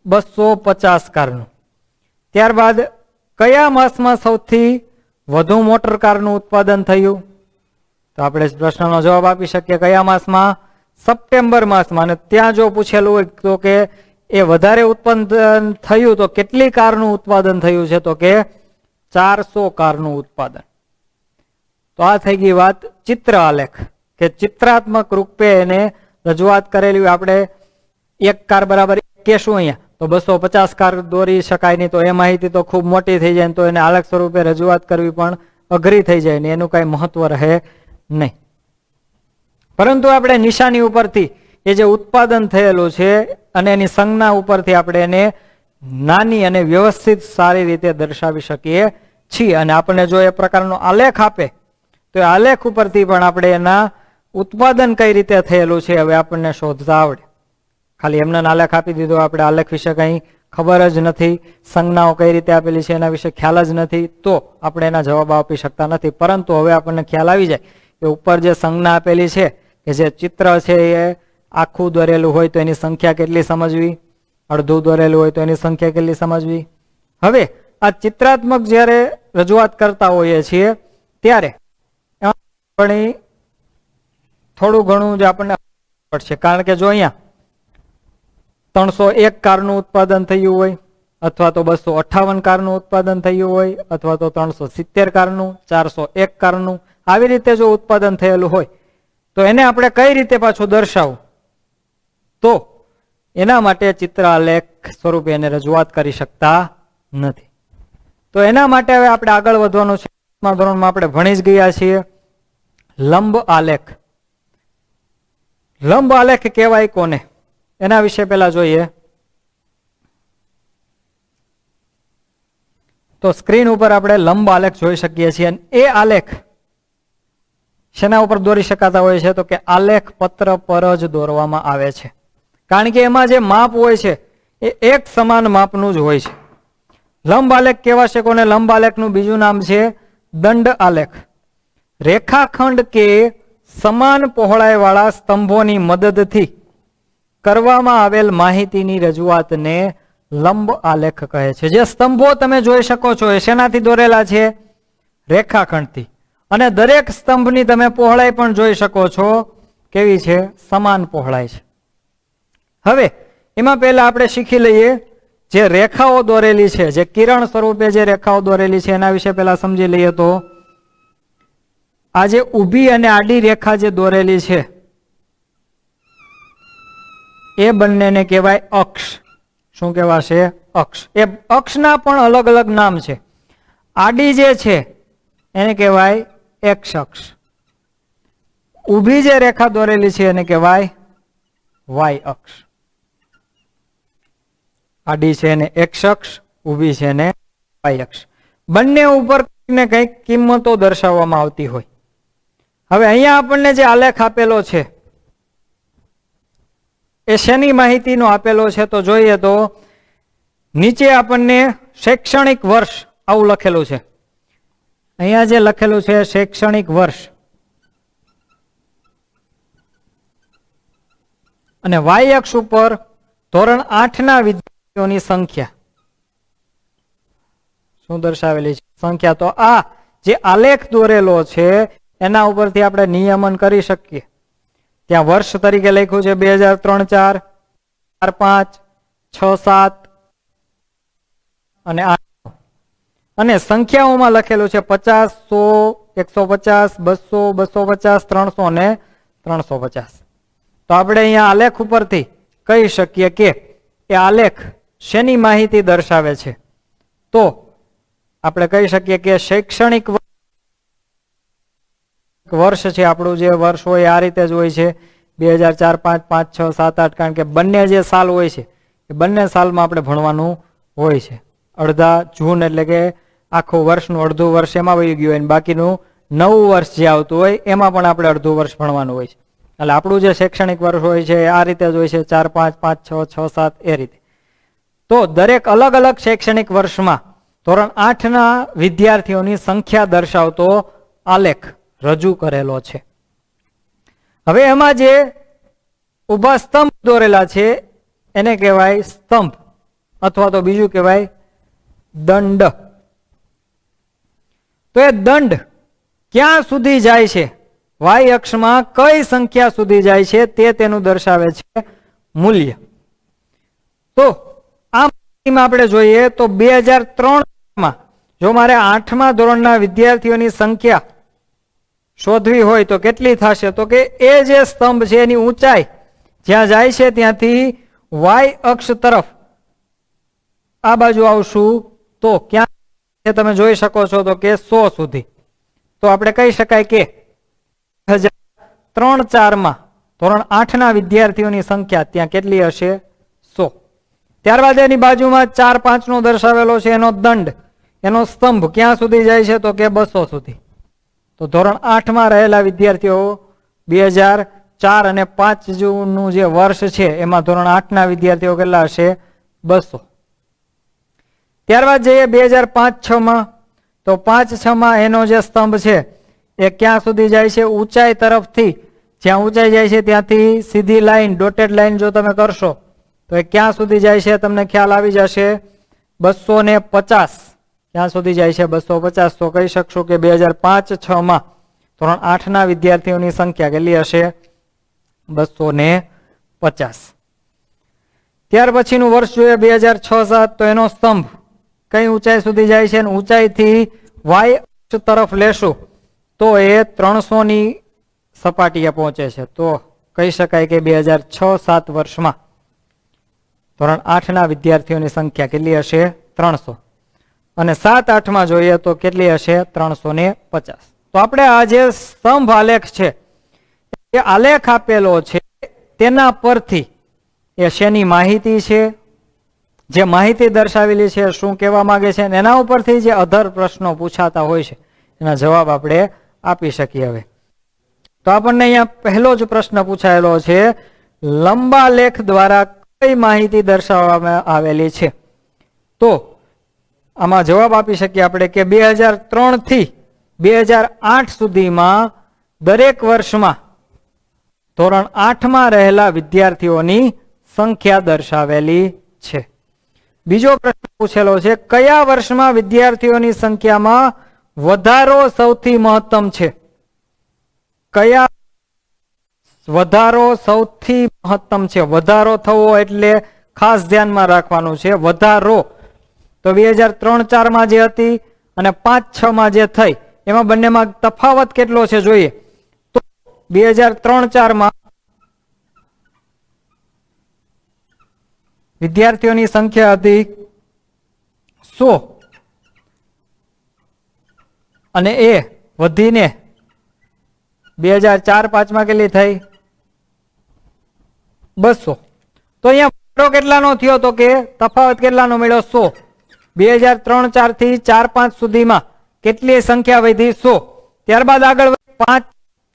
250 કારનું. ત્યારબાદ કયા માસમાં સૌથી વધુ મોટર કારનું ઉત્પાદન થયું? તો આપણે પ્રશ્નનો જવાબ આપી શકીએ કયા માસમાં? સપ્ટેમ્બર માસમાં. અને ત્યાં જો પૂછેલું હોય તો કે એ વધારે ઉત્પાદન થયું તો કેટલી કારનું ઉત્પાદન થયું છે? તો કે 400 કારનું ઉત્પાદન. તો આ થઈ ગઈ વાત ચિત્ર આલેખ, કે ચિત્રાત્મક રૂપે એને રજૂઆત કરેલી. આપણે 1 કાર બરાબર કહેશું અહીંયા તો 250 કાર દોરી શકાય નહીં, તો એ માહિતી તો ખૂબ મોટી થઈ જાય, તો એને આલેખ સ્વરૂપે રજૂઆત કરવી પણ અઘરી થઈ જાય ને એનું કઈ મહત્વ રહે નહીં. પરંતુ આપણે નિશાની ઉપરથી એ જે ઉત્પાદન થયેલું છે અને એની સંજ્ઞા ઉપરથી આપણે એને નાની અને વ્યવસ્થિત સારી રીતે દર્શાવી શકીએ છીએ. અને આપણને જો એ પ્રકારનો આલેખ આપે તો એ આલેખ ઉપરથી પણ આપણે એના ઉત્પાદન કઈ રીતે થયેલું છે હવે આપણને શોધતા આવડે. ખાલી એમને આલેખ આપી દીધો, આપણે આલેખ વિશે કઈ ખબર જ નથી, સંજ્ઞાઓ કઈ રીતે આપેલી છે એના વિશે ખ્યાલ જ નથી, તો આપણે એના જવાબ આપી શકતા નથી. પરંતુ હવે આપણને ખ્યાલ આવી જાય કે ઉપર જે સંજ્ઞા આપેલી છે કે જે ચિત્ર છે એ આખું દોરેલું હોય તો એની સંખ્યા કેટલી સમજવી, અડધું દોરેલું હોય તો એની સંખ્યા કેટલી સમજવી. હવે આ ચિત્રાત્મક જ્યારે રજૂઆત કરતા હોઈએ છીએ ત્યારે થોડું ઘણું જ આપણને પડશે. કારણ કે જો અહીંયા 301 કારનું ઉત્પાદન થયું હોય, અથવા તો 258 કારનું ઉત્પાદન થયું હોય, અથવા તો 370 કારનું, 401 કારનું, આવી રીતે જો ઉત્પાદન થયેલું હોય તો એને આપણે કઈ રીતે પાછું દર્શાવવું? તો એના માટે ચિત્ર આલેખ સ્વરૂપે એને રજૂઆત કરી શકતા નથી. તો એના માટે હવે આપણે આગળ વધવાનું છે. ધોરણમાં આપણે ભણી જ ગયા છીએ લંબ આલેખ. લંબ આલેખ કહેવાય કોને? એના વિશે પહેલા જોઈએ. તો સ્ક્રીન ઉપર આપણે લંબ આલેખ જોઈ શકીએ છીએ. અને એ આલેખ શેના ઉપર દોરી શકાતા હોય છે? તો કે આલેખ પત્ર પર જ દોરવામાં આવે છે. કારણ કે એમાં જે માપ હોય છે એ એક સમાન માપનું જ હોય છે. લંબ આલેખ કહેવાશે કોને? લંબ આલેખનું બીજું નામ છે દંડ આલેખ. રેખાખંડ કે સમાન પહોળાઈ વાળા સ્તંભોની મદદથી કરવામાં આવેલ માહિતીની રજૂઆતને લંબ આલેખ કહે છે. જે સ્તંભો તમે જોઈ શકો છો એ શેનાથી દોરેલા છે? રેખાખંડથી. અને દરેક સ્તંભની તમે પહોળાઈ પણ જોઈ શકો છો કેવી છે? સમાન પહોળાઈ છે. હવે એમાં પહેલા આપણે શીખી લઈએ જે રેખાઓ દોરેલી છે, જે કિરણ સ્વરૂપે જે રેખાઓ દોરેલી છે એના વિશે પહેલા સમજી લઈએ. તો આ જે ઊભી અને આડી રેખા જે દોરેલી છે એ બંનેને કહેવાય અક્ષ. શું કહેવાશે? અક્ષ. એ અક્ષના પણ અલગ અલગ નામ છે. આડી જે છે એને કહેવાય એક્સ અક્ષ. ઊભી જે રેખા દોરેલી છે એને કહેવાય વાય અક્ષ. આડી છે એને એક્સ અક્ષ, ઊભી છે એને વાય અક્ષ. બંને ઉપર ને કંઈક કિંમતો દર્શાવવામાં આવતી હોય. હવે અહીંયા આપણને જે આલેખ આપેલો છે એ શેની માહિતીનો આપેલો છે? તો જોઈએ તો નીચે આપણને શૈક્ષણિક વર્ષ આવું લખેલું છે. અહીંયા જે લખેલું છે શૈક્ષણિક વર્ષ, અને વાય અક્ષ ઉપર ધોરણ 8 ના વિદ્યાર્થીઓની સંખ્યા શું દર્શાવેલી છે? સંખ્યા. તો આ જે આલેખ દોરેલો છે એના ઉપરથી આપણે નિયમન કરી શકીએ. ત્યાં વર્ષ તરીકે લખ્યું છે 2003, 4, 5, 6, 7 અને 8, અને સંખ્યાઓમાં લખેલું છે 50, 100, 150, 200, 250, 300 ને 350. તો આપણે અહીંયા આલેખ ઉપરથી કહી શકીએ કે એ આલેખ શેની માહિતી દર્શાવે છે? તો આપણે કહી શકીએ કે શૈક્ષણિક વર્ષ છે આપણું, જે વર્ષ હોય આ રીતે જ હોય છે 2004, 5, 5, 6, 7, 8, કારણ કે બંને જે સાલ હોય છે એ બંને સાલમાં આપણે ભણવાનું હોય છે. અડધા જૂન એટલે કે આખું વર્ષનું અડધું વર્ષ એમાં વહી ગયું હોય, બાકીનું નવું વર્ષ જે આવતું હોય એમાં પણ આપણે અડધું વર્ષ ભણવાનું હોય છે. એટલે આપણું જે શૈક્ષણિક વર્ષ હોય છે આ રીતે જ હોય છે 4, 5, 5, 6, 6, 7 એ રીતે. તો દરેક અલગ અલગ શૈક્ષણિક વર્ષમાં ધોરણ 8 ના વિદ્યાર્થીઓની સંખ્યા દર્શાવતો આલેખ રજૂ કરેલો છે. હવે એમાં જે ઊભા સ્તંભ દોરેલા છે એને કહેવાય સ્તંભ, અથવા તો બીજું કહેવાય દંડ. તો એ દંડ ક્યાં સુધી જાય છે, વાય અક્ષમાં કઈ સંખ્યા સુધી જાય છે તે તેનું દર્શાવે છે મૂલ્ય. તો આ માહિતીમાં આપણે જોઈએ તો 2003 જો મારે 8મા ધોરણના વિદ્યાર્થીઓની સંખ્યા શોધવી હોય તો કેટલી થશે? તો કે એ જે સ્તંભ છે એની ઊંચાઈ જ્યાં જાય છે ત્યાંથી વાય અક્ષ તરફ આ બાજુ આવશું તો ક્યાં તમે જોઈ શકો છો તો કે 100 સુધી. તો આપણે કહી શકાય કે 2003-4 ધોરણ 8 ના વિદ્યાર્થીઓની સંખ્યા ત્યાં કેટલી હશે? 100. ત્યારબાદ એની બાજુમાં 4, 5 નો દર્શાવેલો છે એનો દંડ, એનો સ્તંભ ક્યાં સુધી જાય છે? તો કે 200 સુધી. તો ધોરણ 8 માં રહેલા વિદ્યાર્થીઓ 2004 અને 5 નું જે વર્ષ છે એમાં ધોરણ 8 ના વિદ્યાર્થીઓ કેટલા હશે? 200. ત્યારબાદ જઈએ 2005-6 માં, તો 5-6 માં એનો જે સ્તંભ છે એ ક્યાં સુધી જાય છે? ઊંચાઈ તરફથી, જ્યાં ઊંચાઈ જાય છે ત્યાંથી સીધી લાઈન, ડોટેડ લાઈન જો તમે કરશો તો એ ક્યાં સુધી જાય છે તમને ખ્યાલ આવી જશે? 250. ક્યાં સુધી જાય છે? 250. તો કહી શકશો કે 2005-6 માં ધોરણ 8 ના વિદ્યાર્થીઓની સંખ્યા કેટલી હશે? 250. ત્યાર પછીનું વર્ષ જોઈએ 2006-7, તો એનો સ્તંભ કઈ ઊંચાઈ સુધી જાય છે? ઊંચાઈથી વાય અક્ષ તરફ લેશું તો એ 300 ની સપાટીએ પહોંચે છે. તો કહી શકાય કે 2006-7 વર્ષમાં ધોરણ 8 ના વિદ્યાર્થીઓની સંખ્યા કેટલી હશે? 300. અને 7-8 માં જોઈએ તો કેટલી હશે? 350. તો આપણે આ જે સ્તંભ આલેખ છે એ આલેખ આપેલો છે તેના પરથી એ શેની માહિતી છે, જે માહિતી દર્શાવેલી છે શું કહેવા માંગે છે, એના ઉપરથી જે અધર પ્રશ્નો પૂછાતા હોય છે એના જવાબ આપણે આપી શકીએ. હવે તો આપણને અહીંયા પહેલો જ પ્રશ્ન પૂછાયેલો છે, લંબા લેખ દ્વારા કઈ માહિતી દર્શાવવામાં આવેલી છે? તો આમાં જવાબ આપી શકીએ આપણે કે 2003 થી 2008 સુધીમાં દરેક વર્ષમાં ધોરણ 8 માં રહેલા વિદ્યાર્થીઓની સંખ્યા દર્શાવેલી છે. બીજો પ્રશ્ન પૂછેલો છે, કયા વર્ષમાં વિદ્યાર્થીઓની સંખ્યામાં વધારો સૌથી મહત્તમ છે? કયા વધારો સૌથી મહત્તમ છે? વધારો થવો એટલે ખાસ ધ્યાનમાં રાખવાનું છે. વધારો તો 2003-4 માં જે હતી અને 5-6 માં જે થઈ એમાં બંનેમાં તફાવત કેટલો છે જોઈએ તો 2003-04 માં વિદ્યાર્થીઓની સંખ્યા હતી 100 અને એ વધીને 2004-05 માં કેટલી થઈ 200. તો અહીંયા કેટલાનો થયો તો કે તફાવત કેટલાનો મળ્યો 100. 2003-04 થી 4-5 સુધીમાં કેટલી સંખ્યા વધી 100. ત્યારબાદ આગળ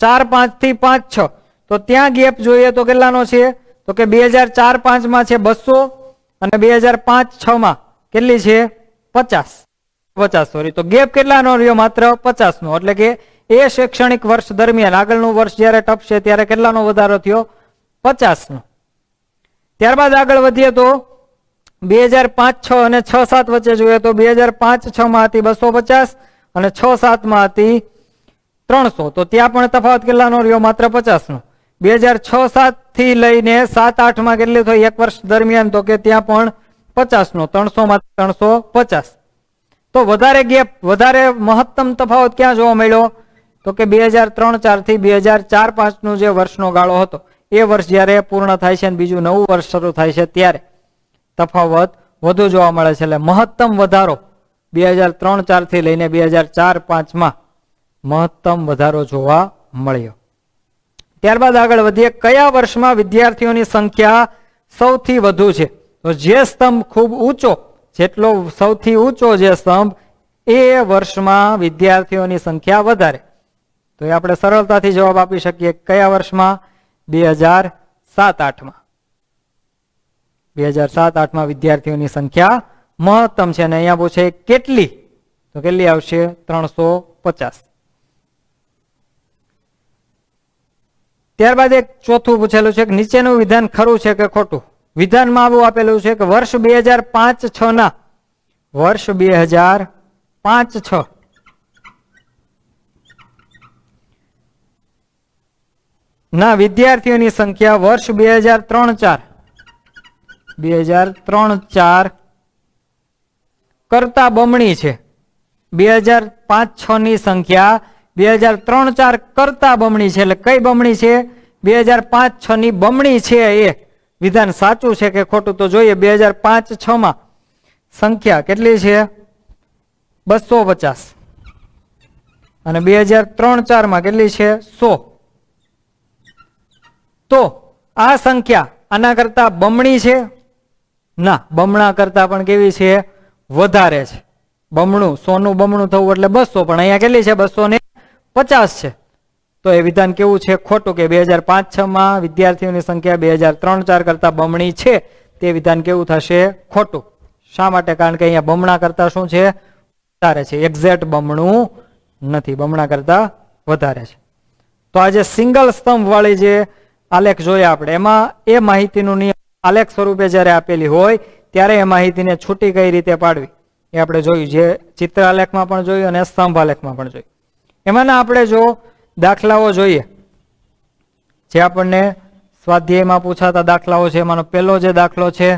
4-5 થી 5-6 તો ત્યાં ગેપ જોઈએ તો કેટલાનો છે તો કે 2004-05 માં છે 200 અને 2005-06 માં કેટલી છે 50 સોરી. તો ગેપ કેટલાનો રહ્યો માત્ર 50 નો. એટલે કે એ શૈક્ષણિક વર્ષ દરમિયાન આગળનું વર્ષ જ્યારે ટપશે ત્યારે કેટલાનો વધારો થયો 50 નો. ત્યારબાદ આગળ વધીએ તો 2005-06 અને 6-7 વચ્ચે જોઈએ તો 2005-06 માં હતી 250 અને 6-7 માં હતી 300. તો ત્યાં પણ તફાવત કેટલાનો રહ્યો માત્ર 50 નો. 2006-07 થી લઈને 7-8 માં કેટલી થઈ એક વર્ષ દરમિયાન તો કે ત્યાં પણ 50 નો. 300 માં 350. તો વધારે ગેપ વધારે મહત્તમ તફાવત ક્યાં જોવા મળ્યો તો કે 2003-04 થી 2004-05 નું જે વર્ષનો ગાળો હતો એ વર્ષ જ્યારે પૂર્ણ થાય છે અને બીજું નવું વર્ષ શરૂ થાય છે ત્યારે તફાવત વધુ જોવા મળે છે. એટલે મહત્તમ વધારો 2003-04 થી લઈને 2004-05 માં મહત્તમ વધારો જોવા મળ્યો. ત્યારબાદ આગળ વધીએ કયા વર્ષમાં વિદ્યાર્થીઓની સંખ્યા સૌથી વધુ છે તો જે સ્તંભ ખૂબ ઊંચો જેટલો સૌથી ઊંચો જે સ્તંભ એ વર્ષમાં વિદ્યાર્થીઓની સંખ્યા વધારે. તો એ આપણે સરળતાથી જવાબ આપી શકીએ કયા વર્ષમાં 2007-08 માં 2007-08 માં વિદ્યાર્થીઓની સંખ્યા મહત્તમ છે અને અહીંયા પૂછે કેટલી તો કેટલી આવશે 350. ત્યારબાદ એક ચોથું પૂછેલું છે કે નીચેનું વિધાન ખરું છે કે ખોટું. વિધાનમાં આવું આપેલું છે કે વર્ષ 2005-06 ના વર્ષ 2005-06 ના વિદ્યાર્થીઓની સંખ્યા વર્ષ 2003-04 કરતા બમણી છે. 2005-06 ની સંખ્યા 2003-04 કરતા બમણી છે. એટલે કઈ બમણી છે 2005-06 ની બમણી છે. એ વિધાન સાચું છે કે ખોટું તો જોઈએ. 2005-06 માં સંખ્યા કેટલી છે 250 અને 2003-04 માં કેટલી છે 100. તો આ સંખ્યા આના કરતા બમણી છે ના બમણા કરતા પણ કેવી છે વધારે છે. બમણું 100 નું બમણું થવું એટલે 200 પણ અહીંયા કેટલી છે 250 છે. તો એ વિધાન કેવું છે ખોટું કે 2005-06 માં વિદ્યાર્થીઓની સંખ્યા 2003-04 કરતા બમણી છે. તે વિધાન કેવું થશે ખોટું. શા માટે કારણ કે અહીંયા બમણા કરતા શું છે વધારે છે. એક્ઝેક્ટ બમણું નથી બમણા કરતા વધારે છે. તો આજે સિંગલ સ્તંભ વાળી જે આલેખ જોયા આપણે એમાં એ માહિતીનું નિયમ આલેખ સ્વરૂપે જ્યારે આપેલી હોય ત્યારે એ માહિતીને છૂટી કઈ રીતે પાડવી એ આપણે જોયું. જે ચિત્ર આલેખમાં પણ જોયું અને સ્તંભ આલેખમાં પણ જોયું. એમાંના આપણે જો દાખલાઓ જોઈએ જે આપણને સ્વાધ્યાયમાં પૂછાતા દાખલાઓ છે એમાંનો પહેલો જે દાખલો છે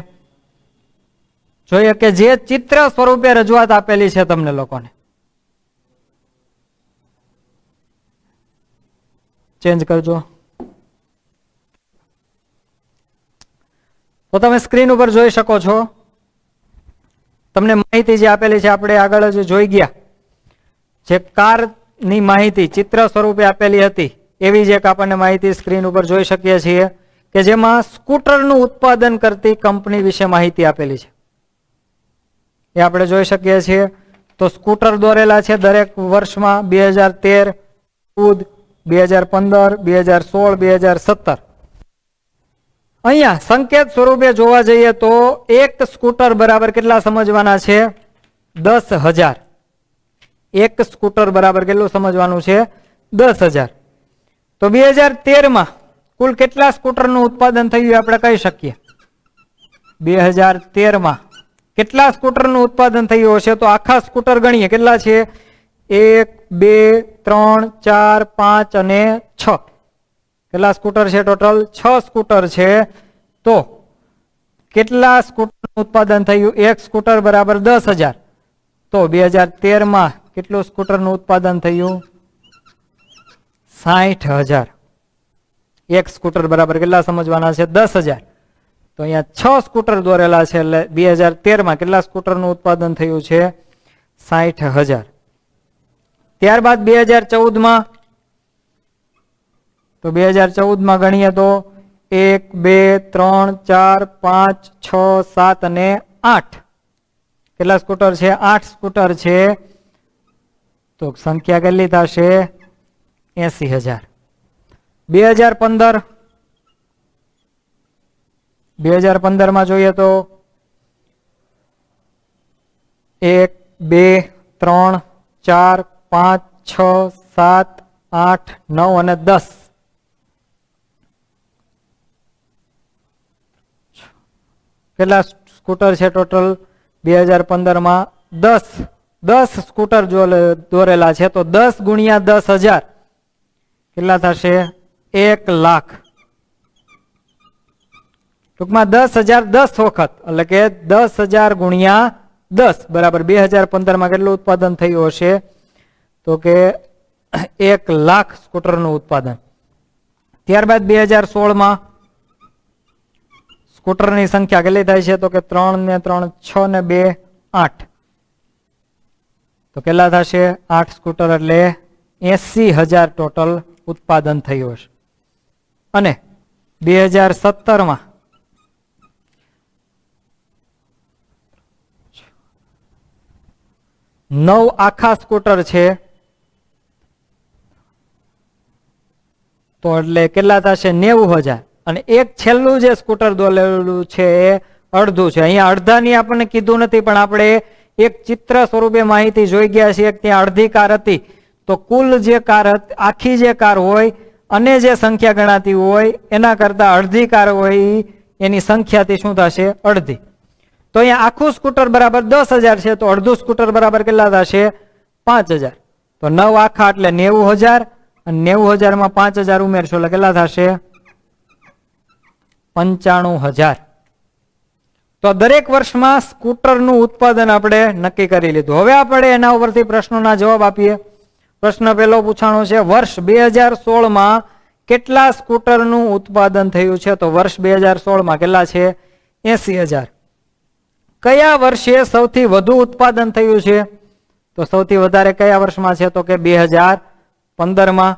જોઈએ કે જે ચિત્ર સ્વરૂપે રજૂઆત આપેલી છે તમને લોકોને ચેન્જ કરજો. તો તમે સ્ક્રીન ઉપર જોઈ શકો છો તમને માહિતી જે આપેલી છે આપણે આગળ જ જોઈ ગયા. જે કારની માહિતી ચિત્ર સ્વરૂપે આપેલી હતી એવી જ એક આપણને માહિતી સ્ક્રીન ઉપર જોઈ શકીએ છીએ કે જેમાં સ્કૂટરનું ઉત્પાદન કરતી કંપની વિશે માહિતી આપેલી છે એ આપણે જોઈ શકીએ છીએ. તો સ્કૂટર દોરેલા છે દરેક વર્ષમાં 2013, 2015, 2016, 2017. અહીંયા સંકેત સ્વરૂપે જોવા જઈએ તો એક સ્કૂટર બરાબર કેટલા સમજવાના છે 10,000. એક સ્કૂટર બરાબર કેટલું સમજવાનું છે 10,000. તો 2013 માં કુલ કેટલા સ્કૂટરનું ઉત્પાદન થયું આપણે કહી શકીએ. 2013 માં કેટલા સ્કૂટરનું ઉત્પાદન થયું હશે તો આખા સ્કૂટર ગણીએ કેટલા છે 1, 2, 3, 4, 5 અને 6. કેટલા સ્કૂટર છે ટોટલ 6 સ્કૂટર છે. તો કેટલા સ્કૂટરનું ઉત્પાદન થયું એક સ્કૂટર બરાબર 10,000. તો 2013 માં કેટલું સ્કૂટરનું ઉત્પાદન થયું? 60,000. એક સ્કૂટર બરાબર કેટલા સમજવાના છે? 10,000. તો અહીંયા 6 સ્કૂટર દોરેલા છે એટલે 2013 કેટલા સ્કૂટરનું ઉત્પાદન થયું છે? 60,000. ત્યારબાદ 2014 તો 2014 ગણીએ તો 1 2 3 4 5 6 7 અને 8 કેટલા સ્કૂટર છે? 8 સ્કૂટર છે. તો સંખ્યા કેટલી થશે? 80,000. 2015 જોઈએ તો 1 2 3 4 5 6 7 8 9 અને 10 કેટલા સ્કૂટર છે ટોટલ? 2015 10 સ્કૂટર દોરેલા છે. તો 10 ગુણ્યા 10,000 કેટલા થશે? 1 લાખ. ટૂંકમાં 10,000 10 વખત એટલે કે 10,000 ગુણ્યા 10 બરાબર 2015 કેટલું ઉત્પાદન થયું હશે? તો કે 1 લાખ સ્કૂટરનું ઉત્પાદન. ત્યારબાદ 2016 સ્કૂટરની સંખ્યા કેટલી થાય છે? તો કે 3 ને 3 6 ને 2 8 તો કેટલા થશે? 8 સ્કૂટર એટલે 80,000 ટોટલ ઉત્પાદન થયું હશે. અને 2017 9 આખા સ્કૂટર છે. તો એટલે કેટલા થશે? 90,000. અને એક છેલ્લું જે સ્કૂટર દોરેલું છે એ અડધું છે. અહીંયા અડધાની આપણને કીધું નથી પણ આપણે એક ચિત્ર સ્વરૂપે માહિતી જોઈ ગયા છીએ. ત્યાં અડધી કાર હતી તો કુલ જે કાર આખી જે કાર હોય અને જે સંખ્યા ગણાતી હોય એના કરતા અડધી કાર હોય એની સંખ્યાથી શું થશે? અડધી. તો અહીંયા આખું સ્કૂટર બરાબર 10,000 છે તો અડધું સ્કૂટર બરાબર કેટલા થશે? 5,000. તો 9 આખા એટલે 90,000 અને 90,000 માં 5,000 ઉમેરશો એટલે કેટલા થશે? 95,000. તો દરેક વર્ષમાં સ્કૂટરનું ઉત્પાદન આપણે નક્કી કરી લીધું. હવે આપણે એના ઉપરથી પ્રશ્નોના જવાબ આપીએ. પ્રશ્ન પહેલો પૂછાણો છે, વર્ષ 2016 કેટલા સ્કૂટરનું ઉત્પાદન થયું છે? તો વર્ષ 2016 કેટલા છે? 80,000. કયા વર્ષે સૌથી વધુ ઉત્પાદન થયું છે? તો સૌથી વધારે કયા વર્ષમાં છે? તો કે 2015.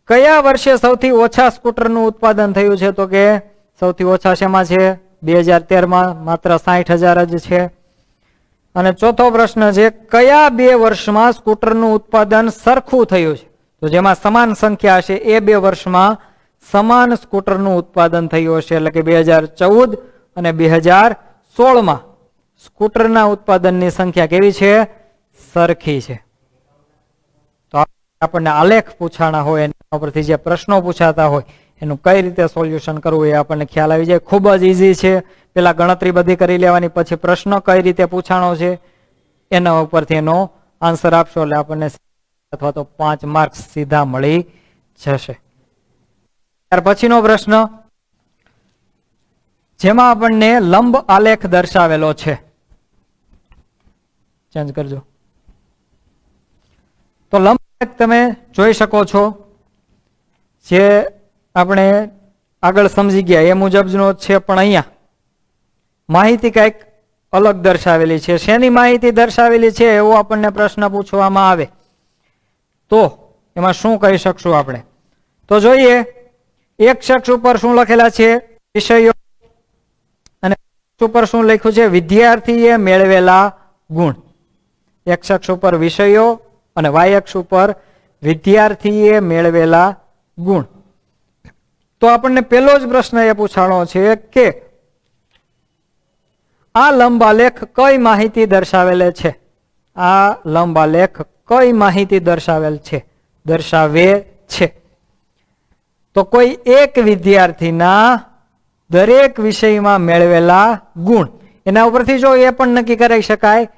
કયા વર્ષે સૌથી ઓછા સ્કૂટરનું ઉત્પાદન થયું છે? તો કે સૌથી ઓછા શેમાં છે? 2013 માત્ર 60,000 જ છે. અને ચોથો પ્રશ્ન છે, કયા 2 વર્ષમાં સ્કૂટરનું ઉત્પાદન સરખું થયું છે? તો જેમાં સમાન સંખ્યા હશે એ 2 વર્ષમાં સમાન સ્કૂટરનું ઉત્પાદન થયું હશે. એટલે કે 2014 અને 2016 સ્કૂટરના ઉત્પાદનની સંખ્યા કેવી છે? સરખી છે. તો આપણને આલેખ પૂછાણા હોય એના ઉપરથી જે પ્રશ્નો પૂછાતા હોય એનું કઈ રીતે સોલ્યુશન કરવું એ આપણને ખ્યાલ આવી જાય. ખૂબ જ ઈઝી છે. પેલા ગણતરી બધી કરી લેવાની, પછી પ્રશ્ન કઈ રીતે પૂછાણો છે એના ઉપરથી એનો આન્સર આપશો એટલે આપણને અથવા તો 5 માર્ક્સ સીધા મળી જશે. ત્યાર પછીનો પ્રશ્ન જેમાં આપણને લંબ આલેખ દર્શાવેલો છે. ચેન્જ કરજો. તો લંબ આલેખ તમે જોઈ શકો છો. જે આપણે આગળ સમજી ગયા એ મુજબનો છે, પણ અહીંયા માહિતી કંઈક અલગ દર્શાવેલી છે. શેની માહિતી દર્શાવેલી છે એવો આપણને પ્રશ્ન પૂછવામાં આવે તો એમાં શું કહી શકશું આપણે? તો જોઈએ, એક શખ્સ ઉપર શું લખેલા છે? વિષયો. અને ઉપર શું લખ્યું છે? વિદ્યાર્થીએ મેળવેલા ગુણ. એક શખ્સ ઉપર વિષયો અને વાય અક્ષ ઉપર વિદ્યાર્થીએ મેળવેલા ગુણ. તો આપણને પહેલો જ પ્રશ્ન એ પૂછાણો છે કે આ લંબાલેખ કઈ માહિતી દર્શાવેલ છે? આ લંબાલેખ કઈ માહિતી દર્શાવે છે? તો કોઈ એક વિદ્યાર્થીના દરેક વિષયમાં મેળવેલા ગુણ. એના ઉપરથી જો એ પણ નક્કી કરી શકાય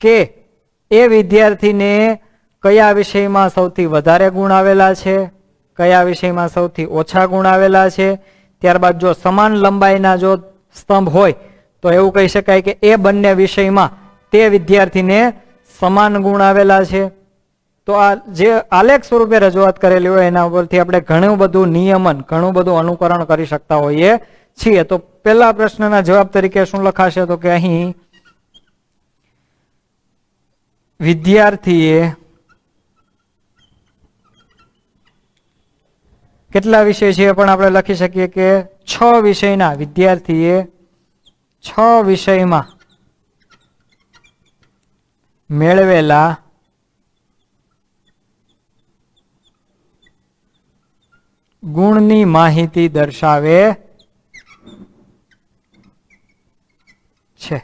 કે એ વિદ્યાર્થીને કયા વિષયમાં સૌથી વધારે ગુણ આવેલા છે, કયા વિષયમાં સૌથી ઓછા ગુણ આવેલા છે. ત્યારબાદ જો સમાન લંબાઈના જો સ્તંભ હોય તો એવું કહી શકાય કે એ બંને વિષયમાં તે વિદ્યાર્થીને સમાન ગુણ આવેલા છે. તો આ જે આલેખ સ્વરૂપે રજૂઆત કરેલી હોય એના ઉપરથી આપણે ઘણું બધું નિયમન, ઘણું બધું અનુકરણ કરી શકતા હોઈએ છીએ. તો પહેલા પ્રશ્નના જવાબ તરીકે શું લખાશે? તો કે અહીં વિદ્યાર્થીએ કેટલા વિષય છે પણ આપણે લખી શકીએ કે 6 વિષયના વિદ્યાર્થીએ 6 વિષયમાં મેળવેલા ગુણની માહિતી દર્શાવે છે.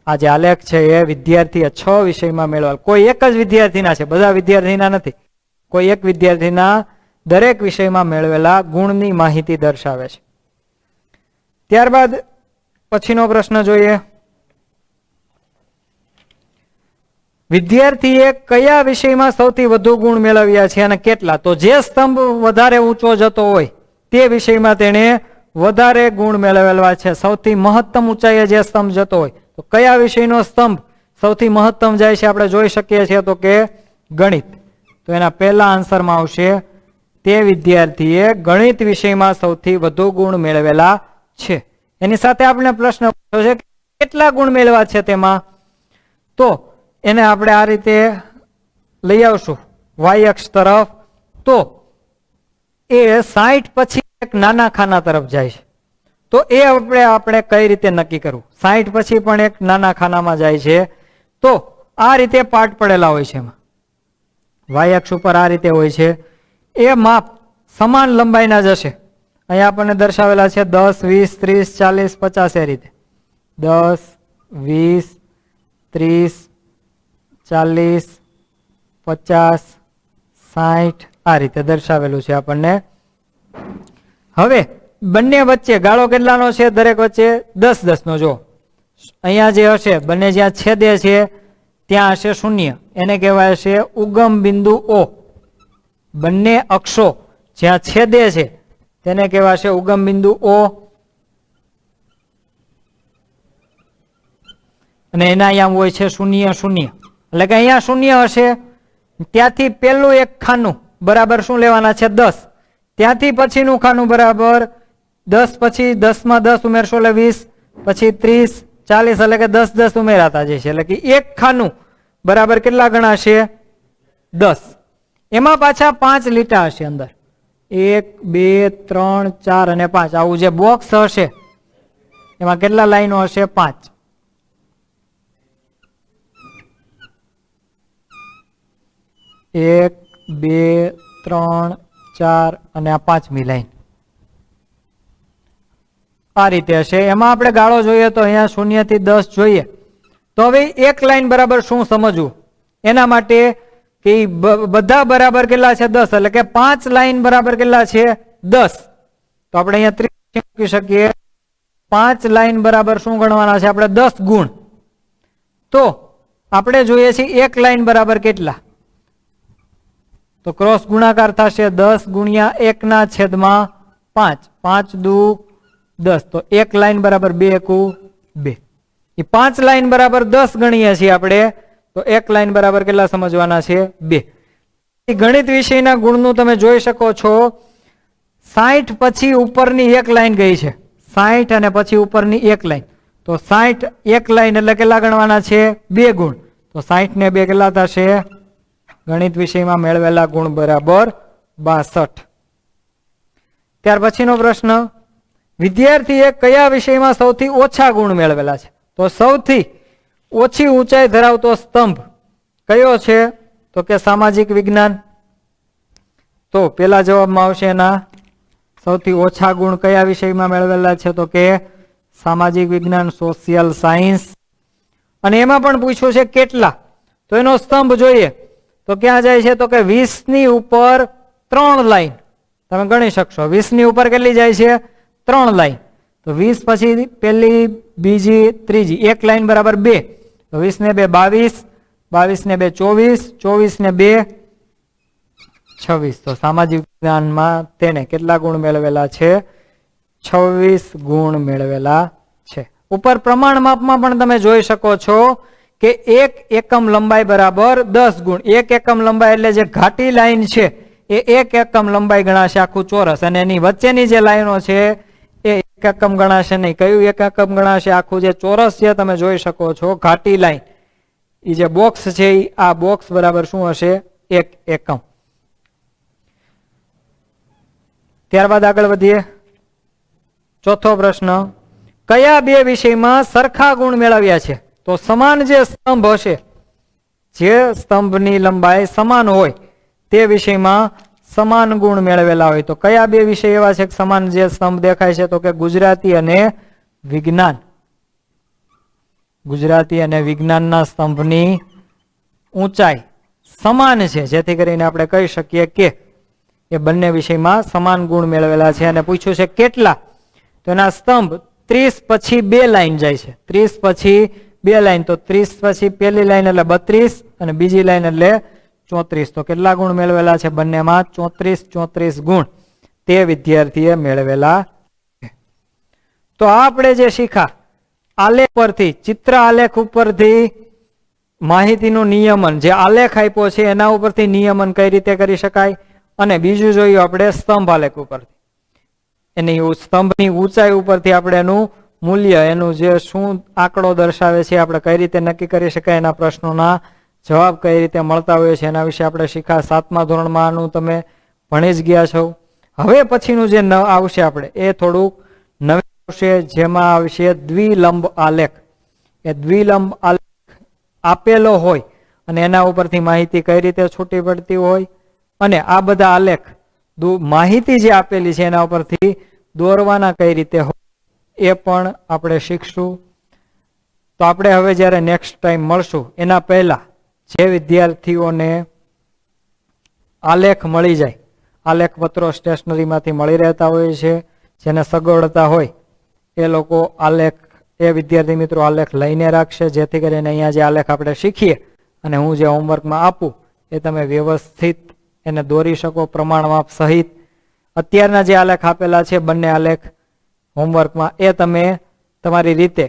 આ જે આલેખ છે એ વિદ્યાર્થીએ 6 વિષયમાં મેળવેલા, કોઈ એક જ વિદ્યાર્થીના છે, બધા વિદ્યાર્થીના નથી, કોઈ એક વિદ્યાર્થીના દરેક વિષયમાં મેળવેલા ગુણની માહિતી દર્શાવે છે. ત્યારબાદ પછીનો પ્રશ્ન જોઈએ. વિદ્યાર્થીએ કયા વિષયમાં સૌથી વધુ ગુણ મેળવ્યા છે અને કેટલા? તો જે સ્તંભ વધારે ઊંચો જતો હોય તે વિષયમાં તેણે વધારે ગુણ મેળવેલા છે. સૌથી મહત્તમ ઊંચાઈએ જે સ્તંભ જતો હોય તો કયા વિષયનો સ્તંભ સૌથી મહત્તમ જાય છે આપણે જોઈ શકીએ છીએ? તો કે ગણિત. તો એના પહેલા આન્સરમાં આવશે તે વિદ્યાર્થીએ ગણિત વિષયમાં સૌથી વધુ ગુણ મેળવેલા છે. એની સાથે આપણે પ્રશ્ન પૂછ્યો છે કેટલા ગુણ મેળવ્યા છે તેમાં, તો એને આપણે આ રીતે લઈ આવશું વાય અક્ષ તરફ. તો એ 60 પછી એક નાના ખાના તરફ જાય છે. તો એ આપણે કઈ રીતે નક્કી કરવું? 60 પછી પણ એક નાના ખાનામાં જાય છે. તો આ રીતે પાર્ટ પડેલા હોય છે, એમાં વાય અક્ષ ઉપર આ રીતે હોય છે. એ માપ સમાન લંબાઈના જશે. અહીંયા આપણને દર્શાવેલા છે 10, 20, 30, 40, 50 એ રીતે 10, 20, 30, 40, 50, 60 આ રીતે દર્શાવેલું છે આપણને. હવે બંને વચ્ચે ગાળો કેટલાનો છે? દરેક વચ્ચે 10, 10 નો. જો અહીંયા જે હશે બંને જ્યાં છેદે છે ત્યાં હશે 0, એને કહેવાય છે ઉગમ બિંદુ O. બંને અક્ષો જ્યાં છેદે છે તેને કહેવાશે ઉગમ બિંદુ O. અને એના અહીંયા હોય છે 0, 0. એટલે કે અહીંયા 0 હશે, ત્યાંથી પહેલું એક ખાનું બરાબર શું લેવાના છે? 10. ત્યાંથી પછીનું ખાનું બરાબર 10, પછી 10 માં 10 ઉમેરશો એટલે 20, પછી 30, 40, એટલે કે 10, 10 ઉમેરાતા જશે. એટલે કે એક ખાનું બરાબર કેટલા ગણાશે? 10. એમાં પાછા 5 લીટા હશે અંદર, 1, 2, 3, 4 અને 5. આવું જે બોક્સ હશે એમાં કેટલા લાઈનો હશે? 5. એક, 2, 3, 4 અને આ 5મી લાઈન આ રીતે હશે. એમાં આપણે ગાળો જોઈએ તો અહીંયા 0 થી 10 જોઈએ. તો હવે એક લાઈન બરાબર શું સમજવું? એના માટે કે બધા બરાબર કેટલા છે? 10. એટલે કે 5 લાઈન બરાબર કેટલા છે? 10. તો આપણે અહીંયા 30 મૂકી શકીએ. 5 લાઈન બરાબર શું ગણવાના છે આપણે? 10 ગુણ. તો આપણે જોઈએ છીએ એક લાઈન બરાબર કેટલા? તો ક્રોસ ગુણાકાર થશે 10 ગુણ્યા 1 ના છેદમાં 5. 5 દુ 10. તો એક લાઈન બરાબર 2 એકુ 2. એ 5 લાઈન બરાબર 10 ગણીએ છીએ આપણે. તો એક લાઈન બરાબર કેટલા સમજવાના છે? 2. ગણિત વિષયના ગુણનું તમે જોઈ શકો છો. 60 પછી ઉપરની એક લાઈન ગઈ છે, 60 અને પછી ઉપરની એક લાઈન. તો 60 એક લાઈન એટલે કેટલા ગણવાના છે? 2 ગુણ. તો 60 ને 2 કેટલા થશે? ગણિત વિષયમાં મેળવેલા ગુણ બરાબર 62. ત્યાર પછીનો પ્રશ્ન, વિદ્યાર્થીએ કયા વિષયમાં સૌથી ઓછા ગુણ મેળવેલા છે? તો સૌથી ઓછી ઊંચાઈ ધરાવતો સ્તંભ કયો છે? તો કે સામાજિક વિજ્ઞાન. તો પેલા જવાબમાં આવશે એના સૌથી ઓછા ગુણ કયા વિષયમાં મેળવેલા છે? તો કે સામાજિક વિજ્ઞાન, સોશિયલ સાયન્સ. અને એમાં પણ પૂછ્યું છે કેટલા? તો એનો સ્તંભ જોઈએ તો ક્યાં જાય છે? તો કે 20 ની ઉપર 3 લાઈન તમે ગણી શકશો. 20 ની ઉપર કેટલી જાય છે? 3 લાઈન. તો 20 પછી પહેલી, બીજી, ત્રીજી એક લાઈન બરાબર 2. તો 20 ને 2 22, 22 ને 2 24, 24 ને 2 26. તો સામાજિક વિજ્ઞાનમાં તેને કેટલા ગુણ મેળવેલા છે? 26 ગુણ મેળવેલા છે. ઉપર પ્રમાણ માપમાં પણ તમે જોઈ શકો છો કે 1 એકમ લંબાઈ બરાબર 10 ગુણ 1 એકમ લંબાઈ એટલે જે ઘાટી લાઈન છે એ 1 એકમ લંબાઈ ગણાશે આખું ચોરસ, અને એની વચ્ચેની જે લાઈનો છે એ 1 એકમ ગણાશે નહીં. કયું 1 એકમ ગણાશે? આખું જે ચોરસ છે તમે જોઈ શકો છો ઘાટી લાઈન, એ જે બોક્સ છે આ બોક્સ બરાબર શું હશે? 1 એકમ. ત્યારબાદ આગળ વધીએ. ચોથો પ્રશ્ન, કયા બે વિષયમાં સરખા ગુણ મેળવ્યા છે? તો સમાન જે સ્તંભ હશે, જે સ્તંભની લંબાઈ સમાન હોય તે વિષયમાં સમાન ગુણ મેળવેલા હોય. તો કયા બે વિષય એવા છે કે સમાન જે સ્તંભ દેખાય છે? તો કે ગુજરાતી અને વિજ્ઞાન. ગુજરાતી અને વિજ્ઞાનના સ્તંભની ઊંચાઈ સમાન છે, જેથી કરીને આપણે કહી શકીએ કે એ બંને વિષયમાં સમાન ગુણ મેળવેલા છે. અને પૂછ્યું છે કેટલા? તો એના સ્તંભ 30 પછી 2 લાઈન જાય છે. 30 પછી 2 લાઈન, તો 30 પછી પહેલી લાઈન એટલે 32 અને બીજી લાઈન એટલે 34. તો કેટલા ગુણ મેળવેલા છે બંનેમાં? 34 ગુણ તે વિદ્યાર્થીએ મેળવેલા. તો આપણે જે શીખા આલેખ પરથી, ચિત્ર આલેખ ઉપરથી માહિતીનું નિયમન, જે આલેખ આપ્યો છે એના ઉપરથી નિયમન કઈ રીતે કરી શકાય, અને બીજું જોયું આપણે સ્તંભ આલેખ ઉપરથી, એની સ્તંભની ઊંચાઈ ઉપરથી આપણે એનું મૂલ્ય, એનું જે શું આંકડો દર્શાવે છે આપણે કઈ રીતે નક્કી કરી શકાય, એના પ્રશ્નોના જવાબ કઈ રીતે મળતા હોય છે એના વિશે આપણે શીખા. 7મા ધોરણમાં આનું તમે ભણી જ ગયા છો. હવે પછીનું જે આવશે આપણે એ થોડુંક નવું આવશે, જેમાં આવશે દ્વિલંબ આલેખ. એ દ્વિલંબ આલેખ આપેલો હોય અને એના ઉપરથી માહિતી કઈ રીતે છૂટી પડતી હોય, અને આ બધા આલેખ માહિતી જે આપેલી છે એના ઉપરથી દોરવાના કઈ રીતે હોય એ પણ આપણે શીખશું. તો આપણે હવે જ્યારે નેક્સ્ટ ટાઈમ મળશું એના પહેલા જે વિદ્યાર્થીઓને આલેખ મળી જાય, આલેખ પત્રો સ્ટેશનરીમાંથી મળી રહેતા હોય છે, જેને સગવડતા હોય એ લોકો આલેખ, એ વિદ્યાર્થી મિત્રો આલેખ લઈને રાખશે, જેથી કરીને અહીંયા જે આલેખ આપણે શીખીએ અને હું જે હોમવર્કમાં આપું એ તમે વ્યવસ્થિત એને દોરી શકો પ્રમાણમાપ સહિત. અત્યારના જે આલેખ આપેલા છે બંને આલેખ હોમવર્કમાં, એ તમે તમારી રીતે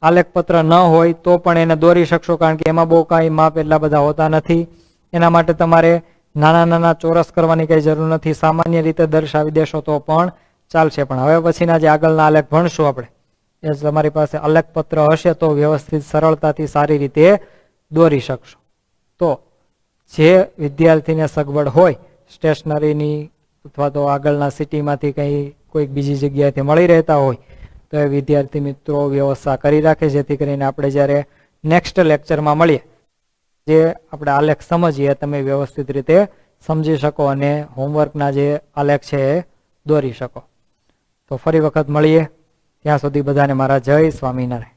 આલેખપત્ર ન હોય તો પણ એને દોરી શકશો, કારણ કે એમાં બહુ કાંઈ માપ એટલા બધા હોતા નથી. એના માટે તમારે નાના નાના ચોરસ કરવાની કઈ જરૂર નથી, સામાન્ય રીતે દર્શાવી દેશો તો પણ ચાલશે. પણ હવે પછીના જે આગળના આલેખ ભણશું આપણે, એ તમારી પાસે આલેખપત્ર હશે તો વ્યવસ્થિત સરળતાથી સારી રીતે દોરી શકશો. તો જે વિદ્યાર્થીને સગવડ હોય સ્ટેશનરીની અથવા તો આગળના સિટીમાંથી કંઈ કોઈક બીજી જગ્યાએથી મળી રહેતા હોય તો એ વિદ્યાર્થી મિત્રો વ્યવસ્થા કરી રાખે, જેથી કરીને આપણે જ્યારે નેક્સ્ટ લેક્ચરમાં મળીએ જે આપણે આલેખ સમજીએ તમે વ્યવસ્થિત રીતે સમજી શકો અને હોમવર્કના જે આલેખ છે એ દોરી શકો. તો ફરી વખત મળીએ, ત્યાં સુધી બધાને મારા જય સ્વામિનારાયણ.